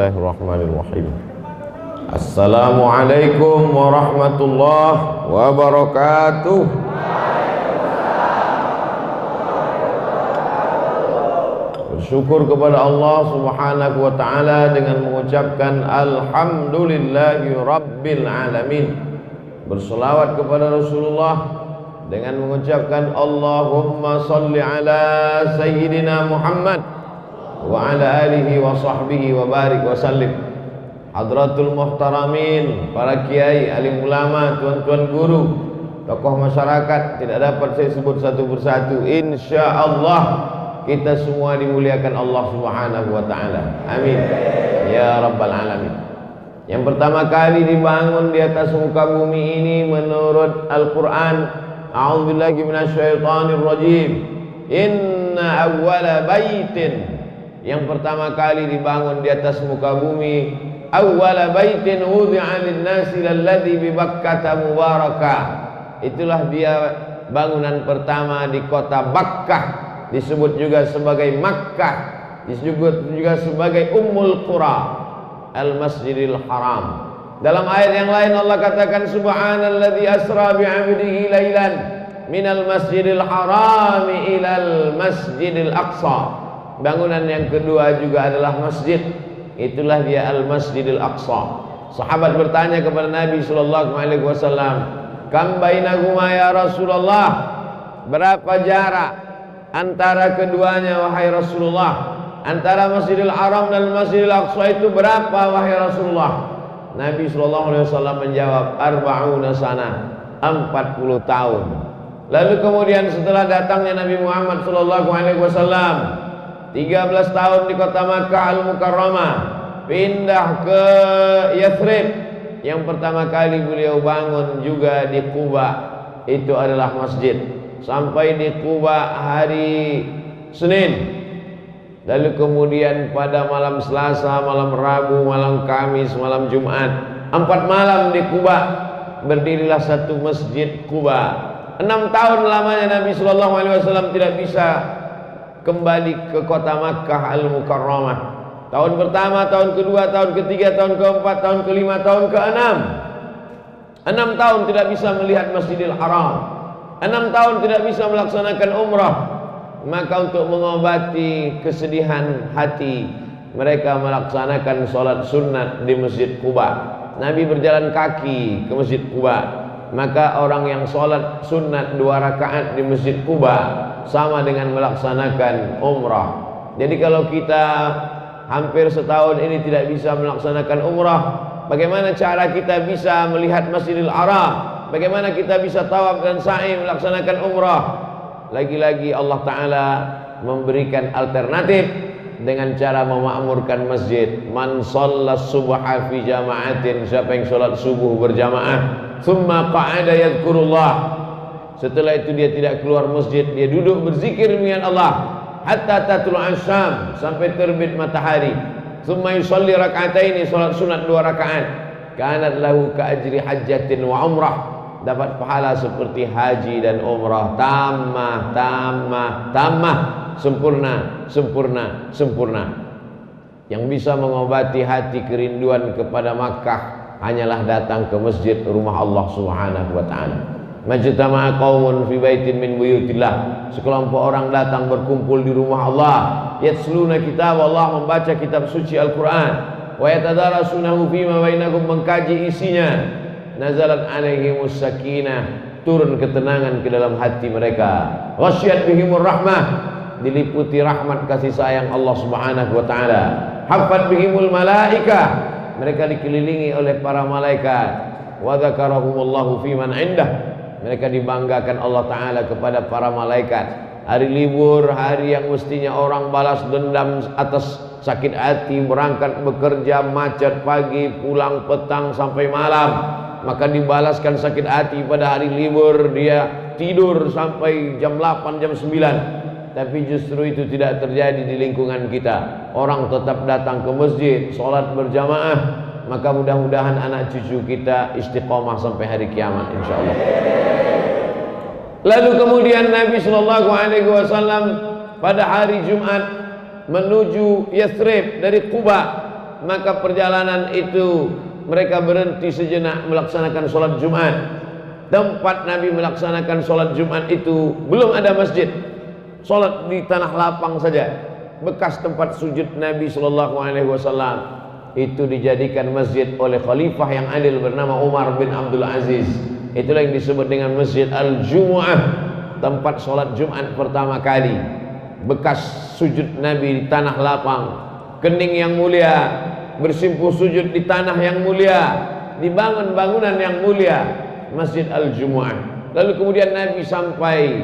Bismillahirrahmanirrahim. Assalamualaikum warahmatullahi wabarakatuh. Bersyukur kepada Allah Subhanahu wa taala dengan mengucapkan alhamdulillahi rabbil alamin. Berselawat kepada Rasulullah dengan mengucapkan Allahumma salli ala sayyidina Muhammad wa ala alihi wa sahbihi wa barik wa sallim. Hadratul muhtaramin, para kiai, alim ulama, tuan-tuan guru, tokoh masyarakat, tidak dapat saya sebut satu persatu. Insyaallah kita semua dimuliakan Allah Subhanahu wa taala. Amin ya rabbal alamin. Yang pertama kali dibangun di atas muka bumi ini menurut Al-Qur'an, a'udzubillahi minasyaitonir rajim. Inna awwala baitin, yang pertama kali dibangun di atas muka bumi, awwala baitin wudi'a lin-nasi lalladzi bi Bakkah mubarakah. Itulah dia bangunan pertama di kota Bakkah, disebut juga sebagai Makkah, disebut juga sebagai Ummul Qura, Al-Masjidil Haram. Dalam ayat yang lain Allah katakan subhanalladzi asra bi 'abdihi lailan minal masjidil haram ilal masjidil aqsa. Bangunan yang kedua juga adalah masjid, itulah dia Al-Masjidil Aqsa. Sahabat bertanya kepada Nabi sallallahu alaihi wasallam, "Kam bainahuma ya Rasulullah?" Berapa jarak antara keduanya wahai Rasulullah? Antara Masjidil Haram dan Masjidil Aqsa itu berapa wahai Rasulullah? Nabi sallallahu alaihi wasallam menjawab, "Arba'una sana," 40 tahun. Lalu kemudian setelah datangnya Nabi Muhammad sallallahu alaihi wasallam 13 tahun di kota Makkah Al-Mukarramah, pindah ke Yathrib. Yang pertama kali beliau bangun juga di Quba, itu adalah masjid. Sampai di Quba hari Senin. Lalu kemudian pada malam Selasa, malam Rabu, malam Kamis, malam Jumat, 4 malam di Quba berdirilah satu masjid Quba. 6 tahun lamanya Nabi sallallahu alaihi wasallam tidak bisa kembali ke kota Makkah Al-Mukarramah. Tahun pertama, tahun kedua, tahun ketiga, tahun keempat, tahun kelima, tahun keenam. 6 tahun tidak bisa melihat Masjidil Haram. 6 tahun tidak bisa melaksanakan umrah. Maka untuk mengobati kesedihan hati, mereka melaksanakan sholat sunat di Masjid Quba. Nabi berjalan kaki ke Masjid Quba. Maka orang yang sholat sunat 2 rakaat di Masjid Quba sama dengan melaksanakan umrah. Jadi kalau kita hampir setahun ini tidak bisa melaksanakan umrah, bagaimana cara kita bisa melihat Masjidil Haram? Bagaimana kita bisa tawaf dan sa'i melaksanakan umrah? Lagi-lagi Allah Ta'ala memberikan alternatif dengan cara memakmurkan masjid. Man shallas subha fi jama'atin, siapa yang sholat subuh berjamaah, thumma qa'ada yadhkurullah, setelah itu dia tidak keluar masjid, dia duduk berzikir dengan Allah hatta tatlu'a syam, sampai terbit matahari. Thumma yusalli rak'ataini, salat sunat 2 rakaat, kanat lahu ka ajri hajjatin wa umrah, dapat pahala seperti haji dan umrah. Tamah, sempurna, sempurna, sempurna. Yang bisa mengobati hati kerinduan kepada Makkah hanyalah datang ke masjid, rumah Allah Subhanahu wa taala. Majtama'a qaumun fi baitin min buyutillah, sekelompok orang datang berkumpul di rumah Allah, yatsluna kitab Allah, membaca kitab suci Al-Qur'an, wa yatadarasunahu fima bainahum, mengkaji isinya. Nazalat alaihimus sakinah, turun ketenangan ke dalam hati mereka. Ghasyiyat bihimur rahmah, diliputi rahmat kasih sayang Allah Subhanahu wa taala. Haffat bihimul malaikah, mereka dikelilingi oleh para malaikat. Wa dzakarahumullahu fi man indah, mereka dibanggakan Allah Ta'ala kepada para malaikat. Hari libur, hari yang mestinya orang balas dendam atas sakit hati, berangkat bekerja, macet pagi, pulang petang sampai malam, maka dibalaskan sakit hati pada hari libur, dia tidur sampai jam 8, jam 9. Tapi justru itu tidak terjadi di lingkungan kita. Orang tetap datang ke masjid, sholat berjamaah. Maka mudah-mudahan anak cucu kita istiqomah sampai hari kiamat, insyaallah. Lalu kemudian Nabi Shallallahu Alaihi Wasallam pada hari Jumat menuju Yathrib dari Quba. maka perjalanan itu mereka berhenti sejenak melaksanakan sholat Jumat. Tempat Nabi melaksanakan sholat Jumat itu belum ada masjid, sholat di tanah lapang saja. Bekas tempat sujud Nabi SAW itu dijadikan masjid oleh khalifah yang adil bernama Umar bin Abdul Aziz. Itulah yang disebut dengan Masjid Al-Jumu'ah, tempat sholat Jumat pertama kali. Bekas sujud Nabi di tanah lapang, kening yang mulia, bersimpuh sujud di tanah yang mulia, dibangun bangunan yang mulia, Masjid Al-Jumu'ah. Lalu kemudian Nabi sampai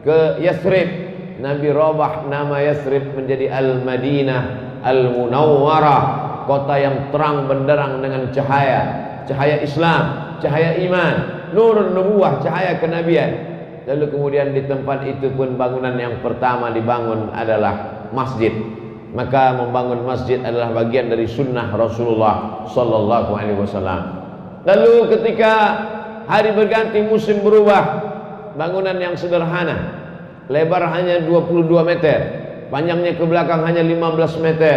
ke Yathrib, Nabi robah nama Yathrib menjadi Al-Madinah Al-Munawwarah, kota yang terang benderang dengan cahaya, cahaya Islam, cahaya iman, nurun nubuwah, cahaya kenabian. Lalu kemudian di tempat itu pun bangunan yang pertama dibangun adalah masjid. Maka membangun masjid adalah bagian dari sunnah Rasulullah sallallahu alaihi wasallam. Lalu ketika hari berganti, musim berubah, bangunan yang sederhana, lebar hanya 22 meter, panjangnya ke belakang hanya 15 meter.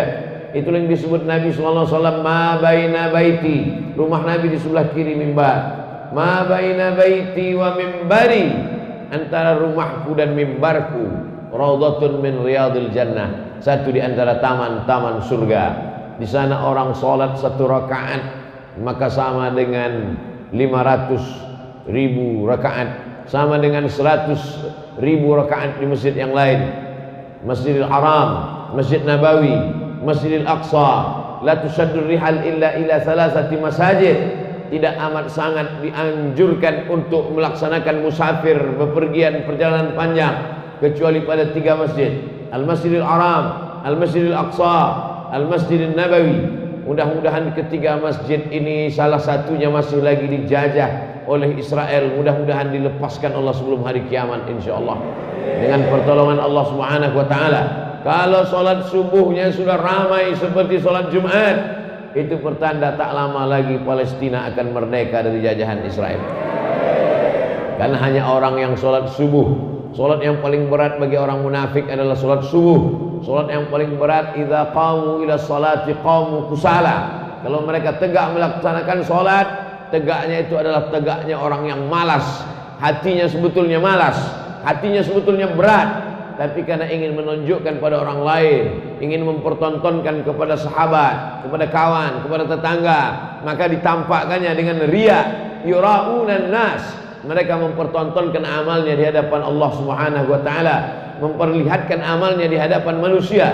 Itulah yang disebut Nabi sallallahu alaihi wasallam ma baina baiti, rumah Nabi di sebelah kiri mimbar. Ma baina baiti wa mimbari, antara rumahku dan mimbarku raudhatun min riyadil jannah, satu di antara taman-taman surga. Di sana orang sholat 1 rakaat maka sama dengan 500.000 rakaat, sama dengan 100.000 rakaat di masjid yang lain. Masjidil Haram, Masjid Nabawi, Masjidil Aqsa, la tusaddur rihal illa ila salasati masajid. Tidak amat sangat dianjurkan untuk melaksanakan musafir, bepergian perjalanan panjang kecuali pada 3 masjid: Al-Masjidil Haram, Al-Masjidil Aqsa, Al-Masjidil Nabawi. Mudah-mudahan ketiga masjid ini salah satunya masih lagi dijajah oleh Israel. Mudah-mudahan dilepaskan Allah sebelum hari kiamat insyaallah dengan pertolongan Allah Subhanahu wa taala. Kalau sholat subuhnya sudah ramai seperti sholat Jumat, itu pertanda tak lama lagi Palestina akan merdeka dari jajahan Israel. Karena hanya orang yang sholat subuh, sholat yang paling berat bagi orang munafik adalah sholat subuh. Sholat yang paling berat, idza qamu ila sholati qamu kusala. Kalau mereka tegak melaksanakan sholat, tegaknya itu adalah tegaknya orang yang malas. Hatinya sebetulnya malas, hatinya sebetulnya berat, tapi karena ingin menunjukkan pada orang lain, ingin mempertontonkan kepada sahabat, kepada kawan, kepada tetangga, maka ditampakkannya dengan riya, yura'unan nas. Mereka mempertontonkan amalnya di hadapan Allah Subhanahu wa taala, memperlihatkan amalnya di hadapan manusia.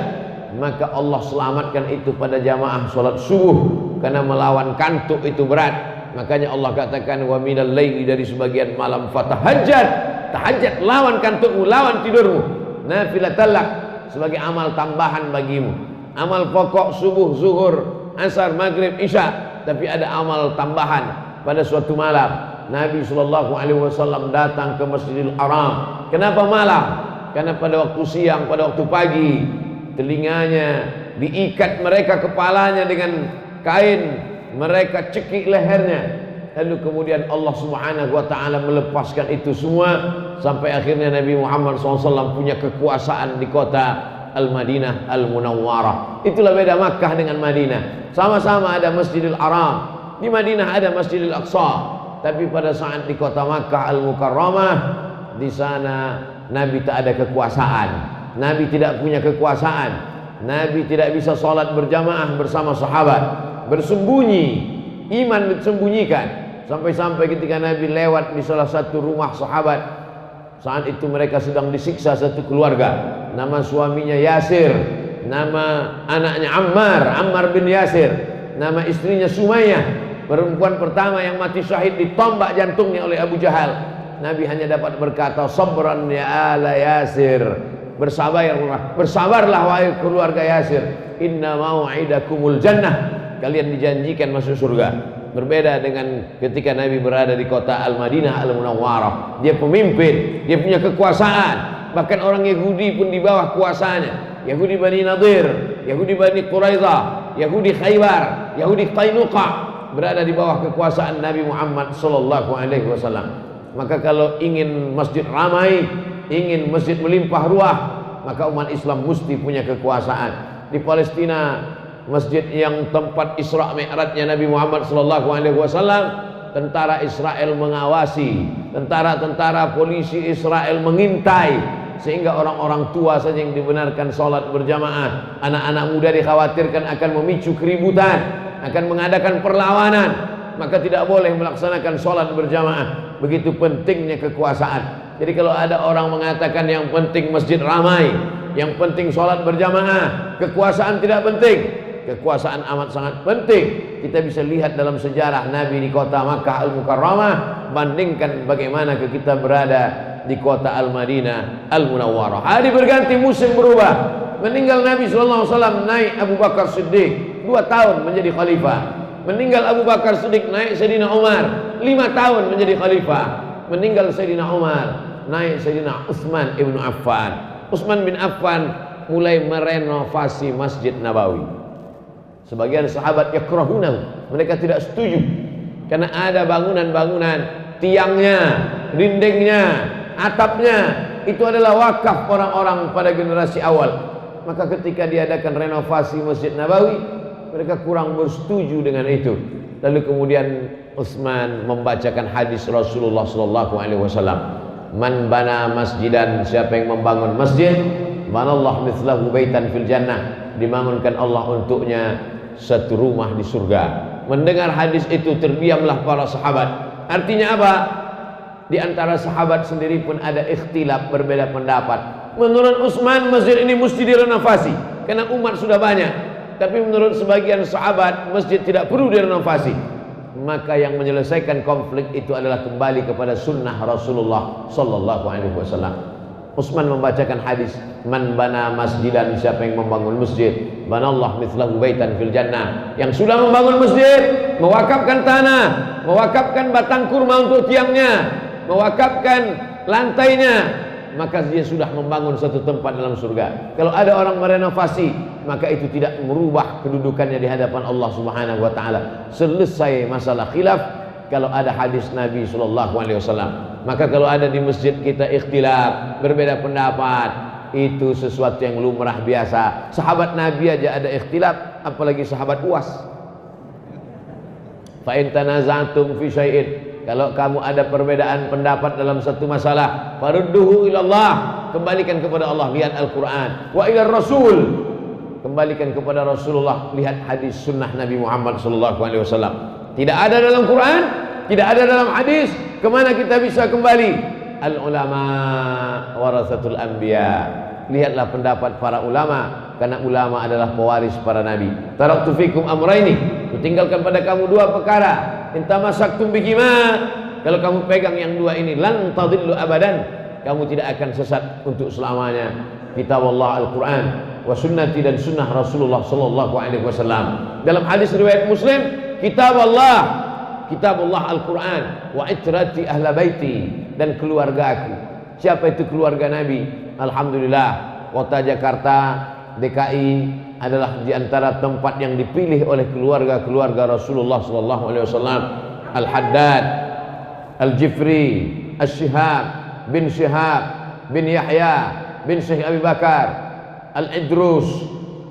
Maka Allah selamatkan itu pada jamaah salat subuh, karena melawan kantuk itu berat. Makanya Allah katakan wa minal laili, dari sebagian malam fatahajjad, tahajjud, lawan kantukmu, lawan tidurmu, nafilatalak, sebagai amal tambahan bagimu. Amal pokok subuh, zuhur, asar, maghrib, isya, tapi ada amal tambahan pada suatu malam. Nabi SAW datang ke Masjidil Haram. Kenapa malam? Karena pada waktu siang, pada waktu pagi, telinganya diikat mereka, kepalanya dengan kain, mereka cekik lehernya. Lalu kemudian Allah Subhanahu wa taala melepaskan itu semua, sampai akhirnya Nabi Muhammad SAW punya kekuasaan di kota Al-Madinah Al-Munawwarah. Itulah beda Makkah dengan Madinah. Sama-sama ada Masjidil Haram, di Madinah ada Masjidil Aqsa, tapi pada saat di kota Makkah Al-Mukarramah, di sana Nabi tak ada kekuasaan. Nabi tidak punya kekuasaan. Nabi tidak bisa sholat berjamaah bersama sahabat, bersembunyi, iman disembunyikan. Sampai-sampai ketika Nabi lewat di salah satu rumah sahabat, saat itu mereka sedang disiksa satu keluarga. Nama suaminya Yasir, nama anaknya Ammar bin Yasir, nama istrinya Sumayyah, perempuan pertama yang mati syahid ditombak jantungnya oleh Abu Jahal. Nabi hanya dapat berkata, sabran ya ala Yasir, bersabarlah wahai keluarga Yasir, inna mau'idakumul jannah, kalian dijanjikan masuk surga. Berbeda dengan ketika Nabi berada di kota Al-Madinah Al-Munawwarah. Dia pemimpin, dia punya kekuasaan. Bahkan orang Yahudi pun di bawah kuasanya. Yahudi Bani Nadir, Yahudi Bani Quraidah, Yahudi Khaybar, Yahudi Qainuqa, berada di bawah kekuasaan Nabi Muhammad SAW. Maka kalau ingin masjid ramai, ingin masjid melimpah ruah, maka umat Islam mesti punya kekuasaan. Di Palestina masjid yang tempat Isra Mi'rajnya Nabi Muhammad SAW. Tentara Israel mengawasi, tentara-tentara polisi Israel mengintai, sehingga orang-orang tua saja yang dibenarkan sholat berjamaah. Anak-anak muda dikhawatirkan akan memicu keributan, akan mengadakan perlawanan, maka tidak boleh melaksanakan sholat berjamaah. Begitu pentingnya kekuasaan. Jadi kalau ada orang mengatakan yang penting masjid ramai, yang penting sholat berjamaah, kekuasaan tidak penting. Kekuasaan amat sangat penting. Kita bisa lihat dalam sejarah Nabi di kota Makkah Al-Mukarramah, bandingkan bagaimana kita berada di kota Al-Madinah Al-Munawwarah. Hari berganti, musim berubah. Meninggal Nabi SAW, naik Abu Bakar Siddiq 2 tahun menjadi khalifah. Meninggal Abu Bakar Siddiq, naik Sayyidina Umar 5 tahun menjadi khalifah. Meninggal Sayyidina Umar, naik Sayyidina Utsman ibn Affan. Utsman bin Affan mulai merenovasi Masjid Nabawi. Sebagian sahabat yakrahunahu, mereka tidak setuju karena ada bangunan-bangunan, tiangnya, dindingnya, atapnya itu adalah wakaf orang-orang pada generasi awal. Maka ketika diadakan renovasi Masjid Nabawi, mereka kurang bersetuju dengan itu. Lalu kemudian Utsman membacakan hadis Rasulullah SAW, man bana masjidan, siapa yang membangun masjid, banallahu mithlahu baitan fil jannah, dibangunkan Allah untuknya satu rumah di surga. Mendengar hadis itu terdiamlah para sahabat. Artinya apa? Di antara sahabat sendiri pun ada ikhtilaf, berbeda pendapat. Menurut Utsman masjid ini mesti direnovasi karena umat sudah banyak. Tapi menurut sebagian sahabat masjid tidak perlu direnovasi. Maka yang menyelesaikan konflik itu adalah kembali kepada sunnah Rasulullah SAW. Utsman membacakan hadis, man bana masjidan, siapa yang membangun masjid, banallahu mithlahu baitan fil jannah. Yang sudah membangun masjid, mewakafkan tanah, mewakafkan batang kurma untuk tiangnya, mewakafkan lantainya, maka dia sudah membangun satu tempat dalam surga. Kalau ada orang merenovasi, maka itu tidak merubah kedudukannya di hadapan Allah Subhanahu wa taala. Selesai masalah khilaf kalau ada hadis Nabi SAW. Maka kalau ada di masjid kita ikhtilaf, berbeda pendapat, itu sesuatu yang lumrah biasa. Sahabat Nabi aja ada ikhtilaf, apalagi sahabat Uwas. Fa in tanaza'tum fi syai'in, kalau kamu ada perbedaan pendapat dalam satu masalah, farudduhu ilallah, kembalikan kepada Allah, lihat Al-Quran. Wa ilar Rasul, kembalikan kepada Rasulullah, lihat hadis sunnah Nabi Muhammad SAW. Tidak ada dalam Quran, tidak ada dalam hadis, kemana kita bisa kembali? Al-ulama warasatul anbiya. Lihatlah pendapat para ulama, karena ulama adalah pewaris para nabi. Taraktu fikum amraini, kutinggalkan pada kamu 2 perkara. Intamasaktum bihima, kalau kamu pegang yang 2 ini, lan tadillu abadan, kamu tidak akan sesat untuk selamanya. Kitab Allah Al-Quran wa sunnati, dan sunnah Rasulullah SAW. Dalam hadis riwayat Muslim, kitab Allah Al-Quran, wa itrati ahla baiti, dan keluarga aku. Siapa itu keluarga Nabi? Alhamdulillah, kota Jakarta, DKI adalah di antara tempat yang dipilih oleh keluarga-keluarga Rasulullah SAW. Al-Haddad, Al-Jifri, Al-Shihab bin Shihab bin Yahya bin Syekh Abi Bakar, Al-Idrus,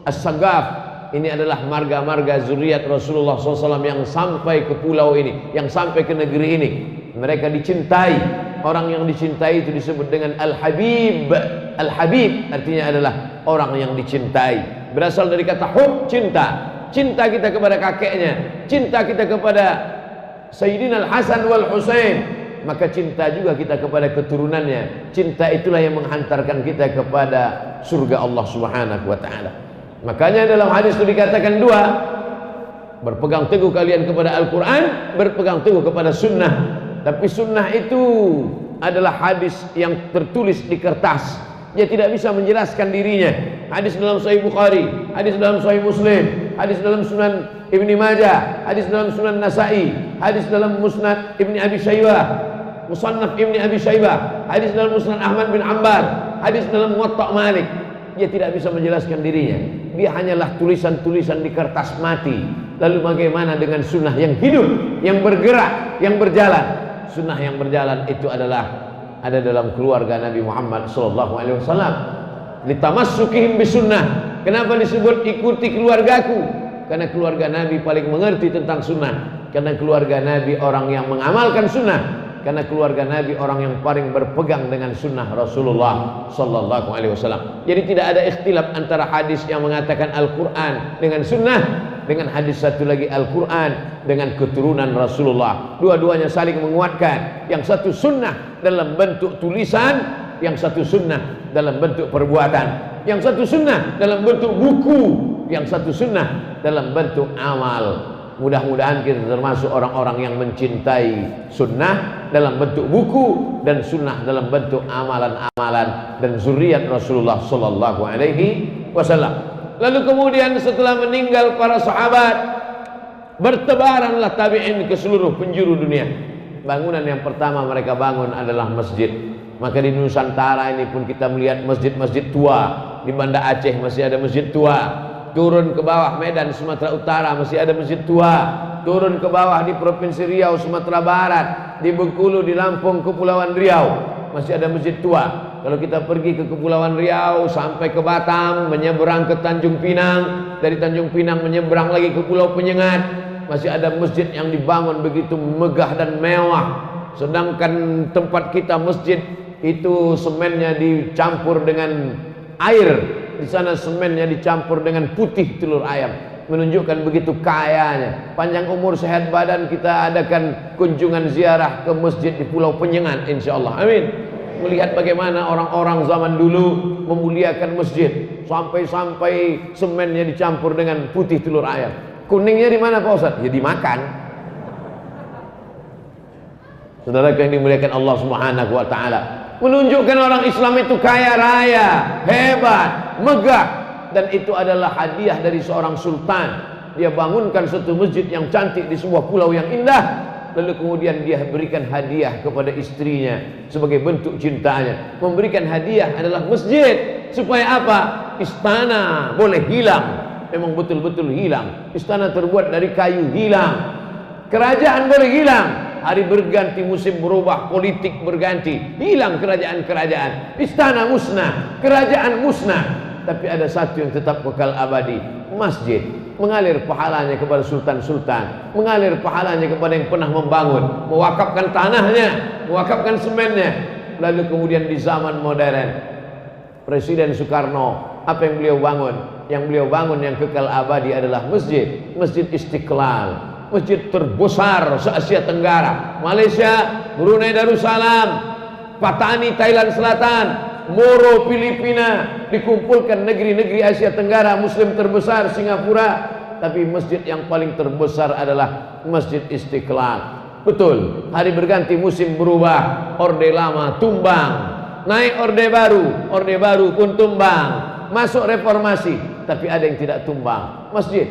As-Sagaf. Ini adalah marga-marga zuriat Rasulullah SAW yang sampai ke pulau ini, yang sampai ke negeri ini. Mereka dicintai. Orang yang dicintai itu disebut dengan Al-Habib. Al-Habib artinya adalah orang yang dicintai. Berasal dari kata hub, cinta. Cinta kita kepada kakeknya, cinta kita kepada Sayyidina Al-Hasan wal Husain, maka cinta juga kita kepada keturunannya. Cinta itulah yang menghantarkan kita kepada surga Allah Subhanahu wa taala. Makanya dalam hadis itu dikatakan 2, berpegang teguh kalian kepada Al-Quran, berpegang teguh kepada sunnah. Tapi sunnah itu adalah hadis yang tertulis di kertas. Dia tidak bisa menjelaskan dirinya. Hadis dalam Sahih Bukhari, hadis dalam Sahih Muslim, hadis dalam Sunan Ibni Majah, hadis dalam Sunan Nasa'i, hadis dalam Musnad Ibni Abi Shaybah, Musannaf Ibni Abi Shaybah, hadis dalam Musnad Ahmad bin Ambar, hadis dalam Muwatta' Malik. Dia tidak bisa menjelaskan dirinya. Dia hanyalah tulisan-tulisan di kertas mati. Lalu bagaimana dengan sunnah yang hidup, yang bergerak, yang berjalan? Sunnah yang berjalan itu adalah ada dalam keluarga Nabi Muhammad SAW. Litamassukihim bisunnah. Kenapa disebut ikuti keluargaku? Karena keluarga Nabi paling mengerti tentang sunnah. Karena keluarga Nabi orang yang mengamalkan sunnah. Karena keluarga Nabi orang yang paling berpegang dengan sunnah Rasulullah sallallahu alaihi wasallam. Jadi tidak ada ikhtilaf antara hadis yang mengatakan Al-Quran dengan sunnah, dengan hadis satu lagi Al-Quran dengan keturunan Rasulullah. Dua-duanya saling menguatkan. Yang satu sunnah dalam bentuk tulisan, yang satu sunnah dalam bentuk perbuatan. Yang satu sunnah dalam bentuk buku, yang satu sunnah dalam bentuk amal. Mudah-mudahan kita termasuk orang-orang yang mencintai sunnah dalam bentuk buku dan sunnah dalam bentuk amalan-amalan dan zuriat Rasulullah sallallahu alaihi wasallam. Lalu kemudian setelah meninggal para sahabat, bertebaranlah tabi'in ke seluruh penjuru dunia. Bangunan yang pertama mereka bangun adalah masjid. Maka di Nusantara ini pun kita melihat masjid-masjid tua. Di Banda Aceh masih ada masjid tua. Turun ke bawah Medan Sumatera Utara masih ada masjid tua. Turun ke bawah di Provinsi Riau Sumatera Barat, di Bengkulu, di Lampung, Kepulauan Riau masih ada masjid tua. Kalau kita pergi ke Kepulauan Riau sampai ke Batam, menyeberang ke Tanjung Pinang, dari Tanjung Pinang menyeberang lagi ke Pulau Penyengat, masih ada masjid yang dibangun begitu megah dan mewah. Sedangkan tempat kita masjid itu semennya dicampur dengan air. Di sana semennya dicampur dengan putih telur ayam, menunjukkan begitu kayanya. Panjang umur sehat badan, kita adakan kunjungan ziarah ke masjid di Pulau Penyengat insyaallah. Amin. Melihat bagaimana orang-orang zaman dulu memuliakan masjid, sampai-sampai semennya dicampur dengan putih telur ayam. Kuningnya di mana Pak Ustaz? Ya dimakan. Saudara yang dimuliakan Allah Subhanahu wa taala, menunjukkan orang Islam itu kaya raya, hebat, megah, dan itu adalah hadiah dari seorang sultan. Dia bangunkan satu masjid yang cantik di sebuah pulau yang indah, lalu kemudian dia berikan hadiah kepada istrinya sebagai bentuk cintanya. Memberikan hadiah adalah masjid. Supaya apa? Istana boleh hilang, memang betul-betul hilang. Istana terbuat dari kayu hilang. Kerajaan boleh hilang, hari berganti, musim berubah, politik berganti, hilang kerajaan-kerajaan, istana musnah, kerajaan musnah. Tapi ada satu yang tetap kekal abadi, masjid. Mengalir pahalanya kepada sultan-sultan, mengalir pahalanya kepada yang pernah membangun, mewakafkan tanahnya, mewakafkan semennya. Lalu kemudian di zaman modern, Presiden Soekarno, apa yang beliau bangun? Yang beliau bangun yang kekal abadi adalah masjid, Masjid Istiqlal. Masjid terbesar se-Asia Tenggara. Malaysia, Brunei Darussalam, Patani Thailand Selatan, Moro Filipina, dikumpulkan negeri-negeri Asia Tenggara, Muslim terbesar Singapura. Tapi masjid yang paling terbesar adalah Masjid Istiqlal. Betul, hari berganti, musim berubah, orde lama tumbang, naik orde baru pun tumbang. Masuk reformasi, tapi ada yang tidak tumbang. Masjid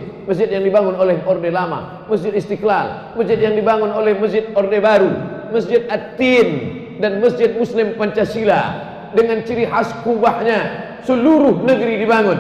yang dibangun oleh orde lama, Masjid Istiqlal, masjid yang dibangun oleh masjid orde baru, Masjid At-Tin, dan Masjid Muslim Pancasila dengan ciri khas kubahnya. Seluruh negeri dibangun,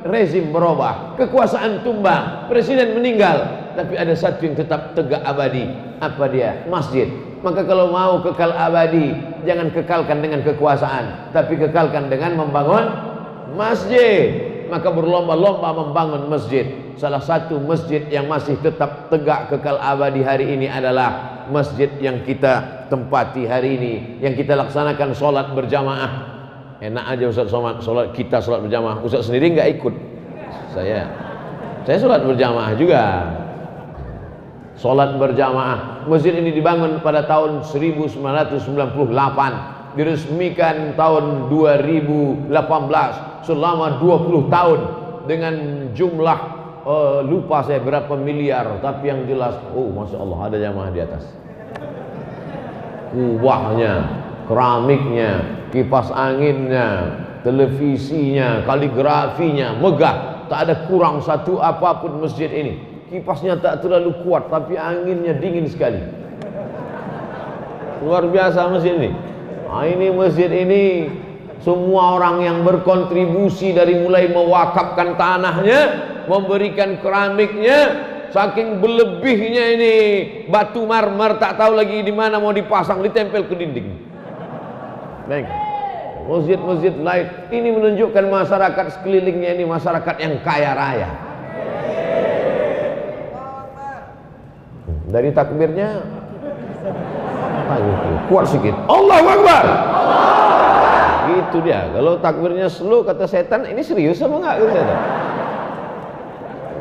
rezim berubah, kekuasaan tumbang, presiden meninggal, tapi ada satu yang tetap tegak abadi. Apa dia? Masjid. Maka kalau mau kekal abadi, jangan kekalkan dengan kekuasaan, tapi kekalkan dengan membangun masjid. Maka berlomba-lomba membangun masjid. Salah satu masjid yang masih tetap tegak kekal abadi hari ini adalah masjid yang kita tempati hari ini, yang kita laksanakan sholat berjamaah. Enak aja Ustaz sholat kita sholat berjamaah. Ustaz sendiri nggak ikut. Saya sholat berjamaah juga. Sholat berjamaah. Masjid ini dibangun pada tahun 1998. Diresmikan tahun 2018, selama 20 tahun dengan jumlah lupa saya berapa miliar, tapi yang jelas, oh masya Allah, ada jamaah di atas. Kubahnya, keramiknya, kipas anginnya, televisinya, kaligrafinya megah, tak ada kurang satu apapun masjid ini. Kipasnya tak terlalu kuat, tapi anginnya dingin sekali. Luar biasa masjid ini. Nah, ini masjid ini semua orang yang berkontribusi dari mulai mewakafkan tanahnya, memberikan keramiknya, saking berlebihnya ini batu marmer tak tahu lagi di mana mau dipasang, ditempel ke dinding. Baik. Masjid-masjid lain ini menunjukkan masyarakat sekelilingnya ini masyarakat yang kaya raya. Dari takbirnya kuat sedikit. Allahu Akbar. Gitu dia. Kalau takbirnya slow kata setan, ini serius apa enggak kata setan?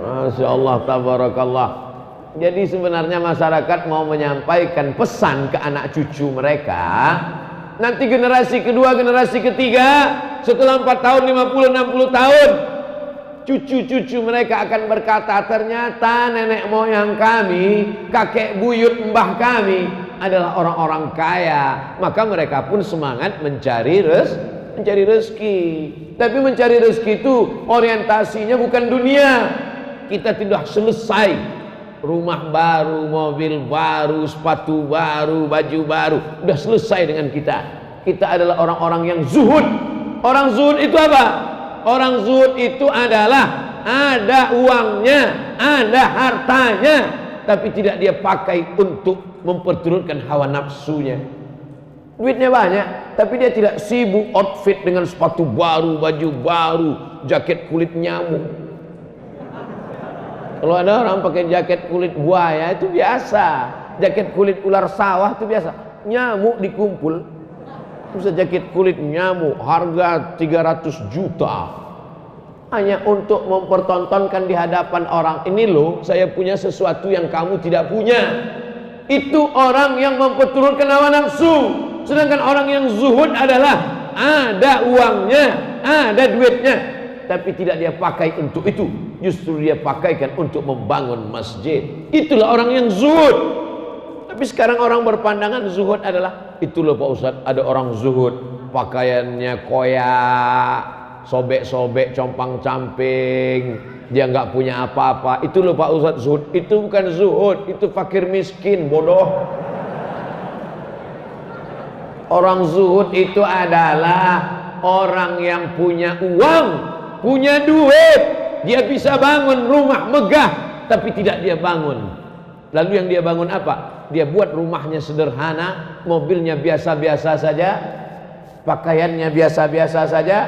Masya Allah, tabarakallah. Jadi sebenarnya masyarakat mau menyampaikan pesan ke anak cucu mereka. Nanti generasi kedua, generasi ketiga, setelah 4 tahun, 50, 60 tahun, cucu-cucu mereka akan berkata, ternyata nenek moyang kami, kakek buyut mbah kami adalah orang-orang kaya. Maka mereka pun semangat mencari rezeki. Tapi mencari rezeki itu orientasinya bukan dunia. Kita tidak selesai. Rumah baru, mobil baru, sepatu baru, baju baru, udah selesai dengan kita. Kita adalah orang-orang yang zuhud. Orang zuhud itu apa? Orang zuhud itu adalah ada uangnya, ada hartanya, tapi tidak dia pakai untuk memperturutkan hawa nafsunya. Duitnya banyak, tapi dia tidak sibuk outfit dengan sepatu baru, baju baru, jaket kulit nyamuk. Kalau ada orang pakai jaket kulit buaya itu biasa, jaket kulit ular sawah itu biasa. Nyamuk dikumpul, bisa jaket kulit nyamuk harga 300 juta hanya untuk mempertontonkan di hadapan orang. Ini loh, saya punya sesuatu yang kamu tidak punya. Itu orang yang memperturutkan hawa nafsu. Sedangkan orang yang zuhud adalah ada uangnya, ada duitnya, tapi tidak dia pakai untuk itu. Justru dia pakaikan untuk membangun masjid. Itulah orang yang zuhud. Tapi sekarang orang berpandangan zuhud adalah, itu loh Pak Ustadz, ada orang zuhud pakaiannya koyak, sobek-sobek, compang-camping, dia nggak punya apa-apa. Itu loh Pak Ustadz zuhud. Itu bukan zuhud, itu fakir miskin, bodoh. Orang zuhud itu adalah orang yang punya uang, punya duit. Dia bisa bangun rumah megah, tapi tidak dia bangun. Lalu yang dia bangun apa? Dia buat rumahnya sederhana, mobilnya biasa-biasa saja, pakaiannya biasa-biasa saja,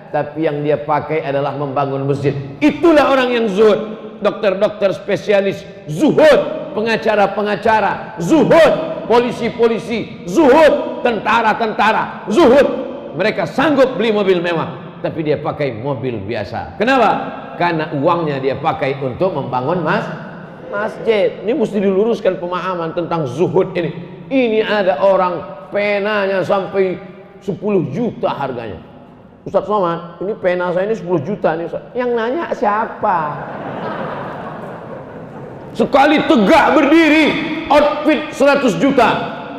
tapi yang dia pakai adalah membangun masjid. Itulah orang yang zuhud. Dokter-dokter spesialis zuhud, pengacara-pengacara zuhud, polisi-polisi zuhud, tentara-tentara zuhud. Mereka sanggup beli mobil mewah, tapi dia pakai mobil biasa. Kenapa? Karena uangnya dia pakai untuk membangun masjid. Ini mesti diluruskan pemahaman tentang zuhud ini. Ini ada orang penanya sampai 10 juta harganya. Ustadz Somad, ini pena saya ini 10 juta nih Ustadz. Yang nanya siapa? Sekali tegak berdiri, outfit 100 juta.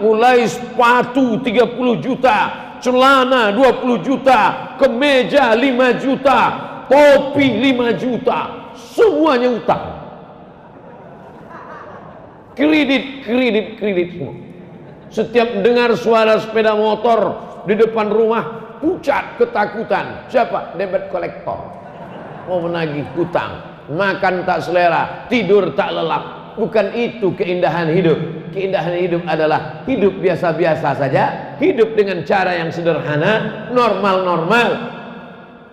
Mulai sepatu 30 juta, celana 20 juta, kemeja 5 juta, kopi 5 juta, semuanya utang. Kredit semua. Setiap dengar suara sepeda motor di depan rumah, pucat ketakutan. Siapa? Debit kolektor. Mau menagih hutang. Makan tak selera, tidur tak lelap. Bukan itu keindahan hidup. Keindahan hidup adalah hidup biasa-biasa saja, hidup dengan cara yang sederhana, normal-normal.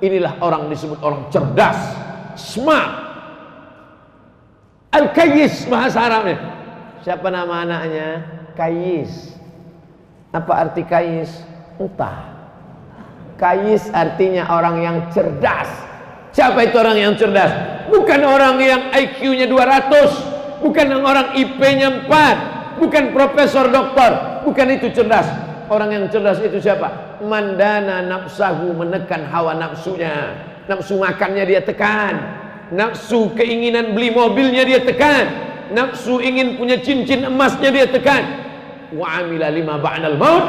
Inilah orang disebut orang cerdas, smart. Al-Kayyis bahasa Arabnya. Siapa nama anaknya? Kayyis. Apa arti Kayyis? Entah. Kayyis artinya orang yang cerdas. Siapa itu orang yang cerdas? Bukan orang yang IQ-nya 200, bukan orang IP-nya 4, bukan profesor doktor, bukan itu cerdas. Orang yang cerdas itu siapa? Mandana nafsahu, menekan hawa nafsunya. Nafsu makannya dia tekan, nafsu keinginan beli mobilnya dia tekan, nafsu ingin punya cincin emasnya dia tekan. Wa amila lima ba'dal maut,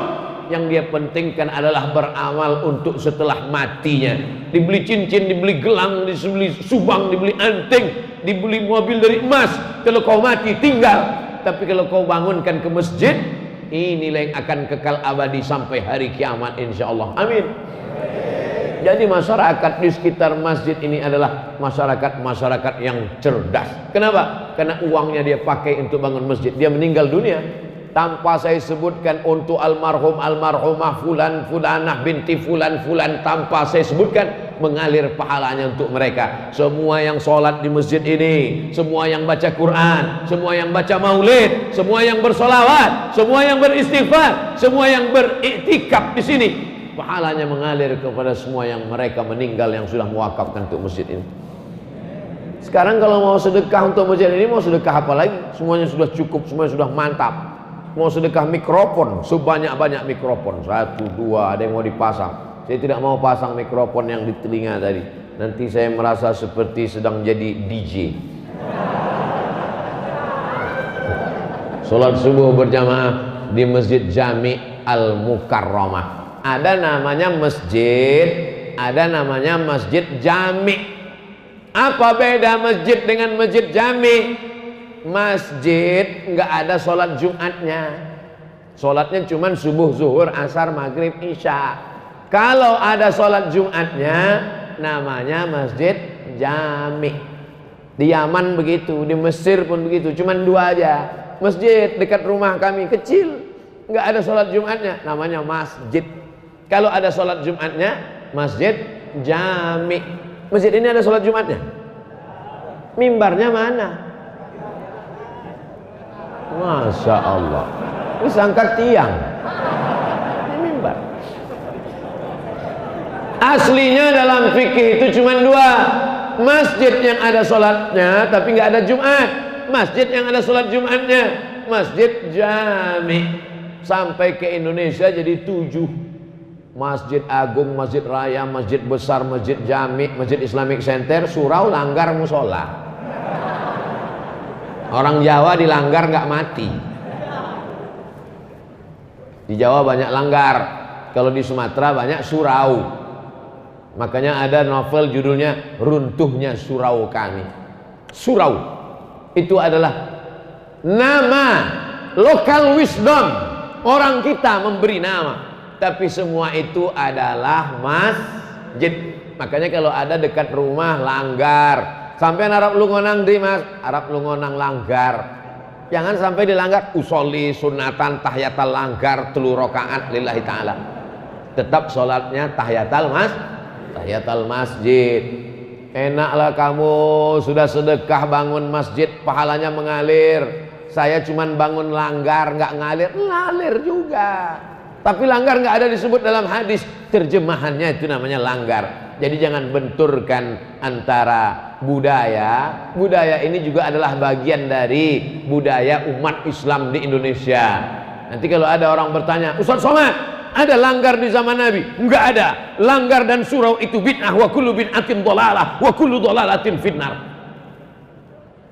yang dia pentingkan adalah beramal untuk setelah matinya. Dibeli cincin, dibeli gelang, dibeli subang, dibeli anting, dibeli mobil dari emas. Kalau kau mati tinggal, tapi kalau kau bangunkan ke masjid, inilah yang akan kekal abadi sampai hari kiamat insyaallah. Amin. Jadi masyarakat di sekitar masjid ini adalah masyarakat yang cerdas. Kenapa? Karena uangnya dia pakai untuk bangun masjid. Dia meninggal dunia tanpa saya sebutkan untuk almarhum almarhumah fulan fulanah binti fulan fulan, tanpa saya sebutkan, mengalir pahalanya untuk mereka. Semua yang sholat di masjid ini, semua yang baca Quran, semua yang baca maulid, semua yang bersolawat, semua yang beristighfar, semua yang beriktikaf di sini, pahalanya mengalir kepada semua yang mereka meninggal yang sudah mewakafkan untuk masjid ini. Sekarang kalau mau sedekah untuk masjid ini, mau sedekah apa lagi? Semuanya sudah cukup, semuanya sudah mantap. Mau sedekah mikrofon, sebanyak-banyak mikrofon, 1, 2, ada yang mau dipasang. Saya tidak mau pasang mikrofon yang di telinga tadi, nanti saya merasa seperti sedang jadi DJ. Sholat subuh berjamaah di Masjid Jami Al-Mukarramah. Ada namanya masjid, ada namanya Masjid Jami. Apa beda masjid dengan Masjid Jami? Masjid nggak ada sholat Jumatnya, sholatnya cuma subuh, zuhur, asar, maghrib, isya. Kalau ada sholat Jumatnya namanya Masjid Jami. Di Yaman begitu, di Mesir pun begitu, cuma 2 aja masjid dekat rumah kami, kecil, nggak ada sholat Jumatnya, namanya masjid. Kalau ada sholat Jumatnya Masjid Jami. Masjid ini ada sholat Jumatnya? Mimbarnya mana? Masya Allah, ini sangka tiang, ini mimbar. Aslinya dalam fikih itu cuma 2, masjid yang ada sholatnya tapi nggak ada Jumat, masjid yang ada sholat Jumatnya, Masjid Jami. Sampai ke Indonesia jadi 7, Masjid Agung, Masjid Raya, Masjid Besar, Masjid Jami, Masjid Islamic Center, surau, langgar, musola. Orang Jawa dilanggar nggak mati. Di Jawa banyak langgar, kalau di Sumatera banyak surau. Makanya ada novel judulnya Runtuhnya Surau Kami. Surau itu adalah nama, local wisdom, orang kita memberi nama. Tapi semua itu adalah masjid. Makanya kalau ada dekat rumah langgar, sampai Arab Lungonang di mas, Arab Lungonang langgar, jangan sampai dilanggar. Usolli sunatan tahiyatal langgar 3 rakaat lillahi ta'ala. Tetap sholatnya tahiyatal masjid. Enaklah kamu sudah sedekah bangun masjid, pahalanya mengalir. Saya cuman bangun langgar nggak ngalir juga. Tapi langgar nggak ada disebut dalam hadis, terjemahannya itu namanya langgar. Jadi jangan benturkan antara budaya. Budaya ini juga adalah bagian dari budaya umat Islam di Indonesia. Nanti kalau ada orang bertanya, Ustaz Somad, ada langgar di zaman Nabi? Enggak ada. Langgar dan surau itu bid'ah, wa kullu bid'atin dhalalah, wa kullu dhalalatin finnar.